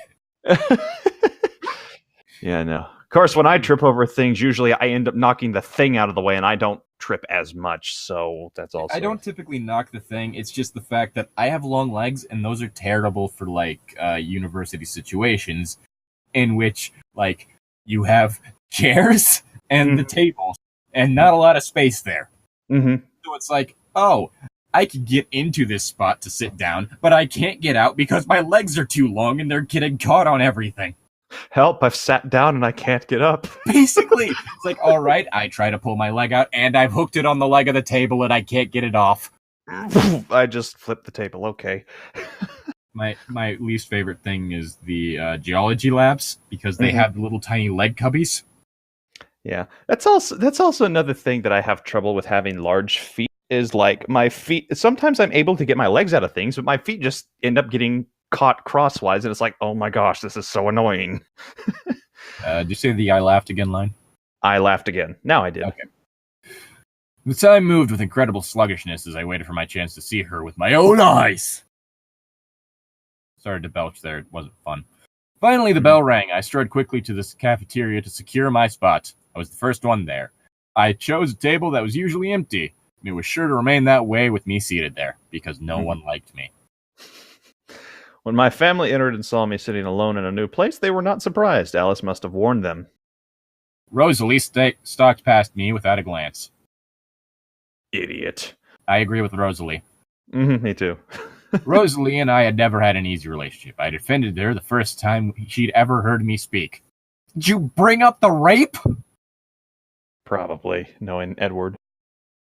Yeah, no. Of course, when I trip over things, usually I end up knocking the thing out of the way, and I don't trip as much, so that's also... I don't typically knock the thing. It's just the fact that I have long legs, and those are terrible for, like, university situations in which, like, you have chairs and the tables, and not a lot of space there. Mm-hmm. So it's like, oh, I could get into this spot to sit down, but I can't get out because my legs are too long and they're getting caught on everything. Help, I've sat down and I can't get up. Basically, it's like, all right, I try to pull my leg out and I've hooked it on the leg of the table and I can't get it off. I just flipped the table, okay. My least favorite thing is the geology labs because they have the little tiny leg cubbies. Yeah, that's also another thing that I have trouble with having large feet. Is like my feet. Sometimes I'm able to get my legs out of things, but my feet just end up getting caught crosswise, and it's like, oh my gosh, this is so annoying. Did you say the "I laughed again" line? I laughed again. Now I did. Okay. The time moved with incredible sluggishness as I waited for my chance to see her with my own eyes. Started to belch there. It wasn't fun. Finally, the bell rang. I strode quickly to the cafeteria to secure my spot. I was the first one there. I chose a table that was usually empty. It was sure to remain that way with me seated there, because no one liked me. When my family entered and saw me sitting alone in a new place, they were not surprised. Alice must have warned them. Rosalie stalked past me without a glance. Idiot. I agree with Rosalie. Me too. Rosalie and I had never had an easy relationship. I defended her the first time she'd ever heard me speak. Did you bring up the rape? Probably, knowing Edward.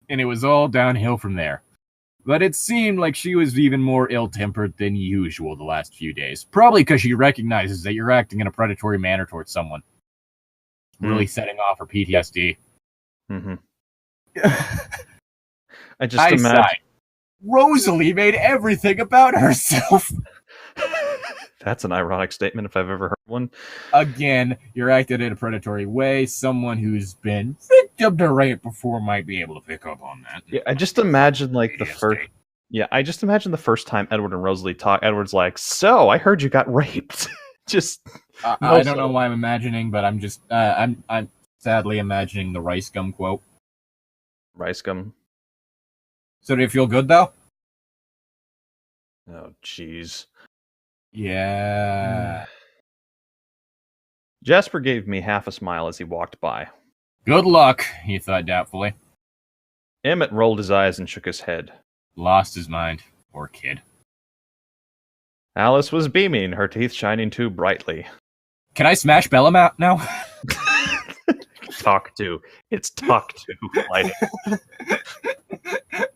And it was all downhill from there. But it seemed like she was even more ill-tempered than usual the last few days. Probably because she recognizes that you're acting in a predatory manner towards someone. Really setting off her PTSD. Mm-hmm. I imagine... sighed. Rosalie made everything about herself. That's an ironic statement if I've ever heard one. Again, you're acting in a predatory way. Someone who's been victim to rape before might be able to pick up on that. Yeah, I just imagine like the first. Yeah, I just imagine the first time Edward and Rosalie talk. Edward's like, "So I heard you got raped." Just. I don't know why I'm imagining, but I'm just I'm sadly imagining the rice gum quote. Rice gum. So do you feel good though? Oh, jeez. Yeah. Jasper gave me half a smile as he walked by. Good luck, he thought doubtfully. Emmett rolled his eyes and shook his head. Lost his mind. Poor kid. Alice was beaming, her teeth shining too brightly. Can I smash Bellum out now? Talk to. It's talk to. Llytic.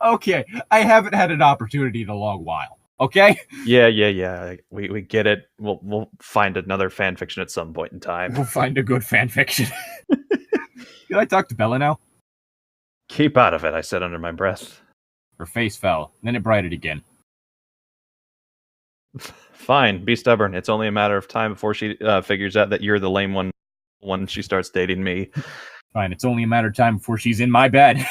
Okay, I haven't had an opportunity in a long while. Okay? Yeah. We get it. We'll find another fan fiction at some point in time. We'll find a good fan fiction. Did I talk to Bella now? Keep out of it, I said under my breath. Her face fell. Then it brightened again. Fine, be stubborn. It's only a matter of time before she figures out that you're the lame one when she starts dating me. Fine, it's only a matter of time before she's in my bed.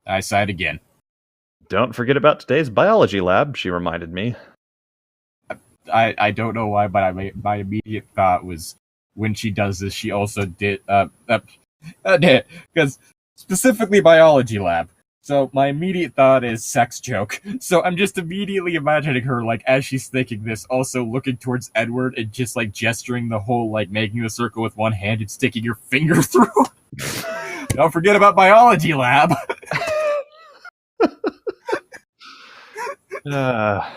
I sighed again. Don't forget about today's biology lab, she reminded me. I don't know why, but my immediate thought was when she does this, she also did because specifically biology lab. So my immediate thought is sex joke. So I'm just immediately imagining her, like, as she's thinking this, also looking towards Edward and just, like, gesturing the whole, like, making the circle with one hand and sticking your finger through. Don't forget about biology lab. I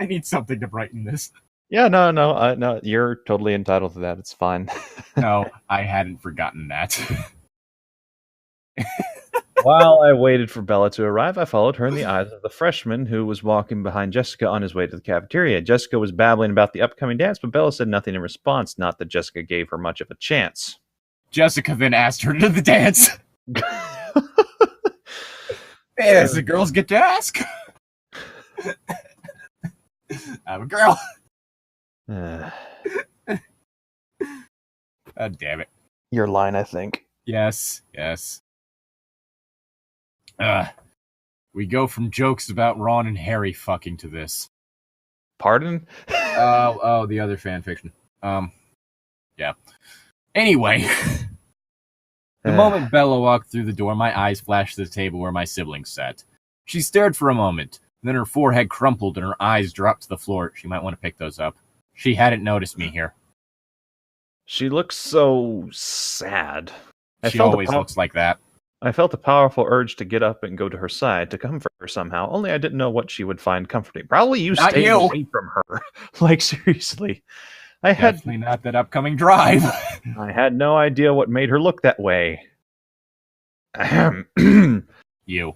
need something to brighten this. Yeah, no, you're totally entitled to that. It's fine. No, I hadn't forgotten that. While I waited for Bella to arrive, I followed her in the eyes of the freshman who was walking behind Jessica on his way to the cafeteria. Jessica was babbling about the upcoming dance, but Bella said nothing in response, not that Jessica gave her much of a chance. Jessica then asked her to the dance. As the girls get to ask. I'm a girl. God damn it. Your line, I think. Yes. We go from jokes about Ron and Harry fucking to this. Pardon? The other fanfiction. Yeah. Anyway. The moment Bella walked through the door, my eyes flashed to the table where my siblings sat. She stared for a moment, then her forehead crumpled and her eyes dropped to the floor. She might want to pick those up. She hadn't noticed me here. She looks so sad. She always looks like that. I felt a powerful urge to get up and go to her side to comfort her somehow, only I didn't know what she would find comforting. Probably you staying away from her. Like, seriously. Definitely not that upcoming drive. I had no idea what made her look that way. You.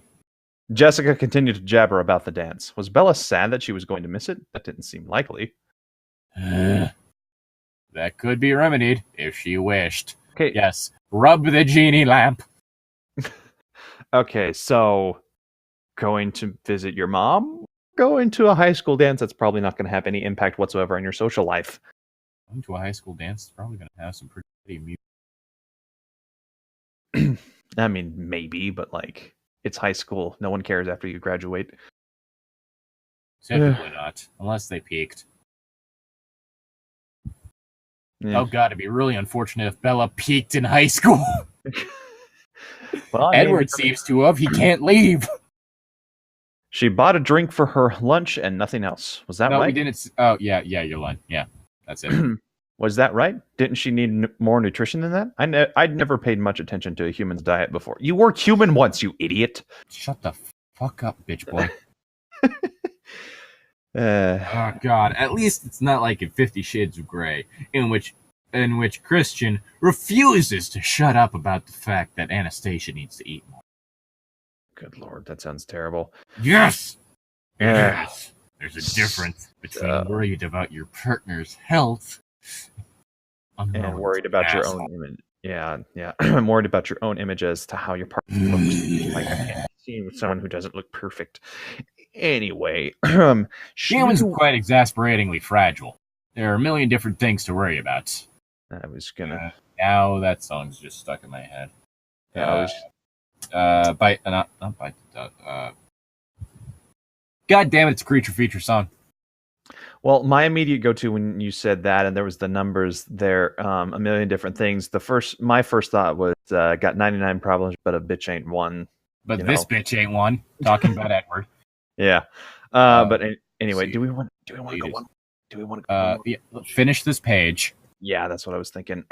Jessica continued to jabber about the dance. Was Bella sad that she was going to miss it? That didn't seem likely. That could be remedied if she wished. Okay. Yes. Rub the genie lamp. Okay, so going to visit your mom? Going to a high school dance that's probably not going to have any impact whatsoever on your social life. Going to a high school dance is probably going to have some pretty music. I mean, maybe, but like, it's high school. No one cares after you graduate. Typically not, unless they peaked. Yeah. Oh god, it'd be really unfortunate if Bella peaked in high school. Well, Edward seems to have. He can't leave. She bought a drink for her lunch and nothing else. Was that right? No, we didn't. Oh, yeah, your line. Yeah, that's it. Was that right? Didn't she need more nutrition than that? I'd never paid much attention to a human's diet before. You were human once, you idiot. Shut the fuck up, bitch boy. Oh god, at least it's not like in 50 Shades of Grey, in which Christian refuses to shut up about the fact that Anastasia needs to eat more. Good lord, that sounds terrible. Yes! Yes! There's a difference between worried about your partner's health and worried about your own image. Yeah. I'm worried about your own image as to how your partner looks. Like, I can't see with someone who doesn't look perfect. Anyway, humans are quite exasperatingly fragile. There are a million different things to worry about. I was gonna. Now that song's just stuck in my head. God damn it! It's a creature feature song. Well, my immediate go-to when you said that, and there was the numbers there, a million different things. My first thought was, got 99 problems, but a bitch ain't one. But this bitch ain't one. Talking about Edward. Yeah. But anyway, do we want to go one? Do we want to go? Yeah, finish this page. Yeah, that's what I was thinking.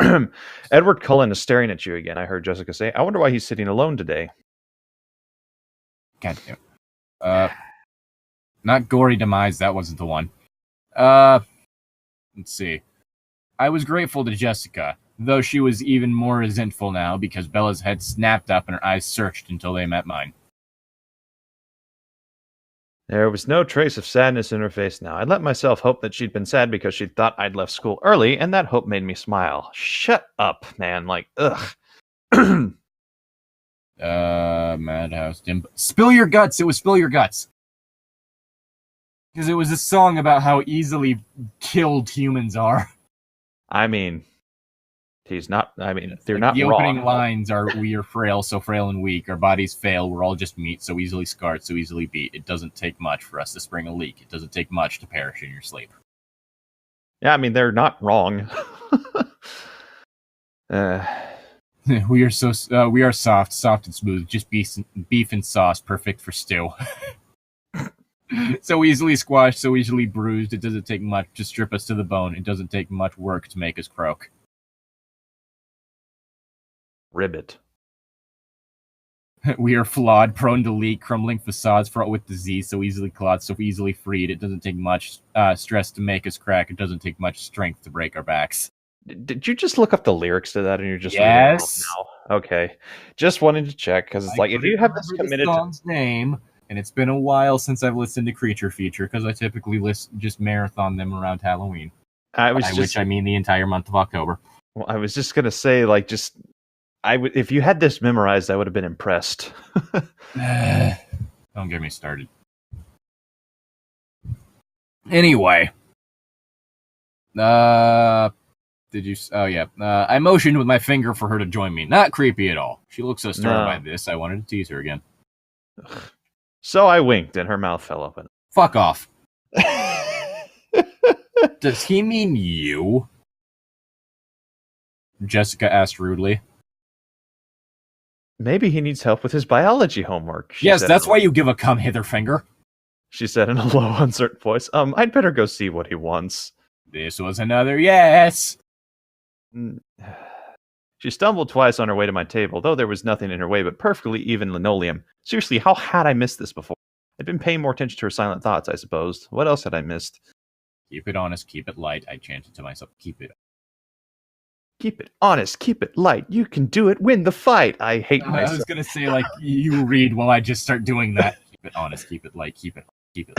Edward Cullen is staring at you again. I heard Jessica say, "I wonder why he's sitting alone today." God damn. Not gory demise. That wasn't the one. Let's see. I was grateful to Jessica, though she was even more resentful now because Bella's head snapped up and her eyes searched until they met mine. There was no trace of sadness in her face now. I let myself hope that she'd been sad because she thought I'd left school early, and that hope made me smile. Shut up, man. Like, ugh. Madhouse Dim. Spill your guts. It was Spill Your Guts. Because it was a song about how easily killed humans are. I mean, they're not The wrong. opening lines are, we are frail, so frail and weak. Our bodies fail. We're all just meat, so easily scarred, so easily beat. It doesn't take much for us to spring a leak. It doesn't take much to perish in your sleep. Yeah, I mean, they're not wrong. We are soft and smooth, just beef and sauce, perfect for stew. So easily squashed, so easily bruised. It doesn't take much to strip us to the bone. It doesn't take much work to make us croak. Ribbit. We are flawed, prone to leak, crumbling facades fraught with disease, so easily clawed, so easily freed. It doesn't take much stress to make us crack. It doesn't take much strength to break our backs. Did you just look up the lyrics to that and you're just yes now? Okay. Just wanted to check, because it's like, if you have this committed the song's name, and it's been a while since I've listened to Creature Feature, because I typically just marathon them around Halloween. Which I mean the entire month of October. Well, I was just gonna say, like, if you had this memorized, I would have been impressed. Don't get me started. Anyway. Did you? Oh, yeah. I motioned with my finger for her to join me. Not creepy at all. She looked so stirred by this, I wanted to tease her again. So I winked, and her mouth fell open. Fuck off. Does he mean you? Jessica asked rudely. Maybe he needs help with his biology homework. Yes, that's why you give a come hither finger. She said in a low, uncertain voice. I'd better go see what he wants. This was another yes. She stumbled twice on her way to my table, though there was nothing in her way but perfectly even linoleum. Seriously, how had I missed this before? I'd been paying more attention to her silent thoughts, I suppose. What else had I missed? Keep it honest, keep it light, I chanted to myself. Keep it honest, keep it light. You can do it, win the fight. I hate myself. I was going to say, like, you read while I just start doing that. Keep it honest, keep it light, keep it light, keep it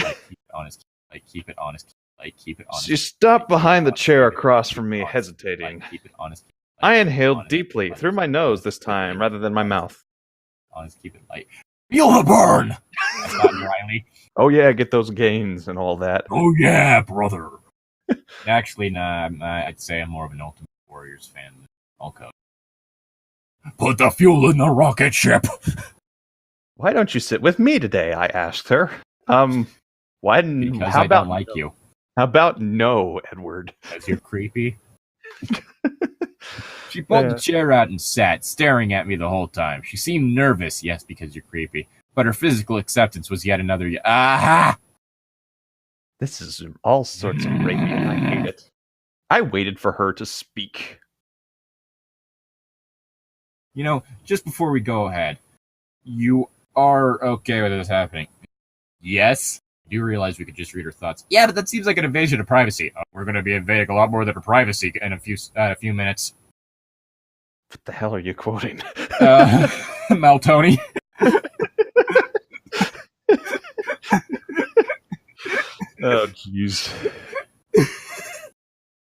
honest, keep it honest. Keep it honest. She stopped behind the chair across from me, hesitating. Keep it honest. I inhaled deeply, through my nose this time, rather than my mouth. Honest, keep it light. Feel the burn! I thought dryly. Oh yeah, get those gains and all that. Oh yeah, brother. Actually, nah, I'd say I'm more of an Ultimate Warriors fan than Hulk. Put the fuel in the rocket ship! Why don't you sit with me today? I asked her. Why didn't? Because I don't like you. How about no, Edward? Because you're creepy. She pulled the chair out and sat, staring at me the whole time. She seemed nervous, yes, because you're creepy. But her physical acceptance was yet another aha! This is all sorts of rapey, and I hate it. I waited for her to speak. You know, just before we go ahead, you are okay with this happening? Yes? I do realize we could just read her thoughts. Yeah, but that seems like an invasion of privacy. We're going to be invading a lot more than her privacy in a few minutes. What the hell are you quoting? Maltoni. Oh, jeez.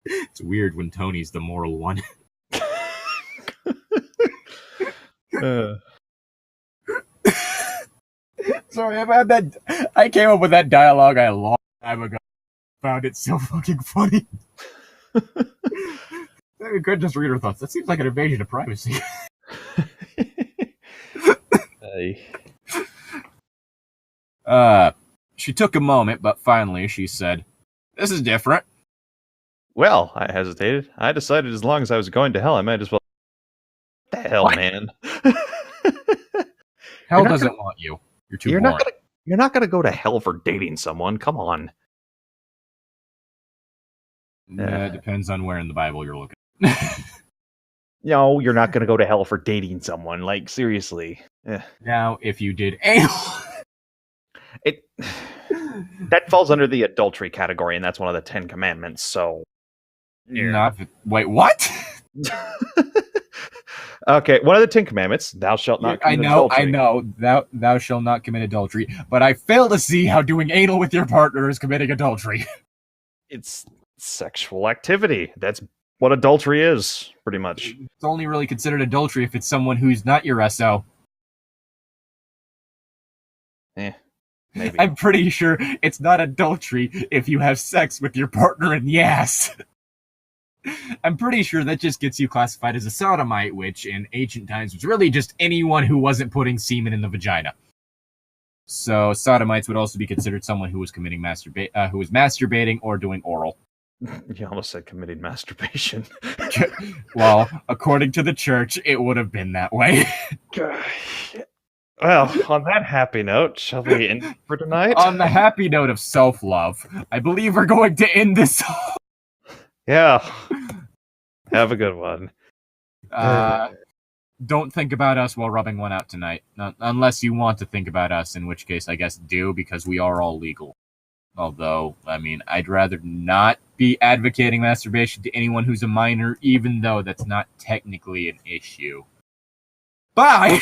It's weird when Tony's the moral one. Sorry, I've had that. I came up with that dialogue a long time ago. Found it so fucking funny. You could just read her thoughts. That seems like an invasion of privacy. She took a moment, but finally she said, "This is different." Well, I hesitated. I decided as long as I was going to hell, I might as well. What the hell, what? Man? Hell doesn't want you. You're too boring. You're not gonna go to hell for dating someone. Come on. It depends on where in the Bible you're looking. No, you're not gonna go to hell for dating someone. Like, seriously. Now, if you did anal... That falls under the adultery category, and that's one of the 10 Commandments, so... Wait, what? Okay, one of the 10 commandments, thou shalt not commit adultery. I know, thou shalt not commit adultery, but I fail to see how doing anal with your partner is committing adultery. It's sexual activity. That's what adultery is, pretty much. It's only really considered adultery if it's someone who's not your SO. Maybe. I'm pretty sure it's not adultery if you have sex with your partner in the ass. I'm pretty sure that just gets you classified as a sodomite, which in ancient times was really just anyone who wasn't putting semen in the vagina. So sodomites would also be considered someone who was committing who was masturbating or doing oral. You almost said committing masturbation. Well, according to the church, it would have been that way. Well, on that happy note, shall we end for tonight? On the happy note of self-love, I believe we're going to end this. Yeah. Have a good one. Don't think about us while rubbing one out tonight. Unless you want to think about us, in which case I guess do, because we are all legal. Although, I mean, I'd rather not be advocating masturbation to anyone who's a minor, even though that's not technically an issue. Bye!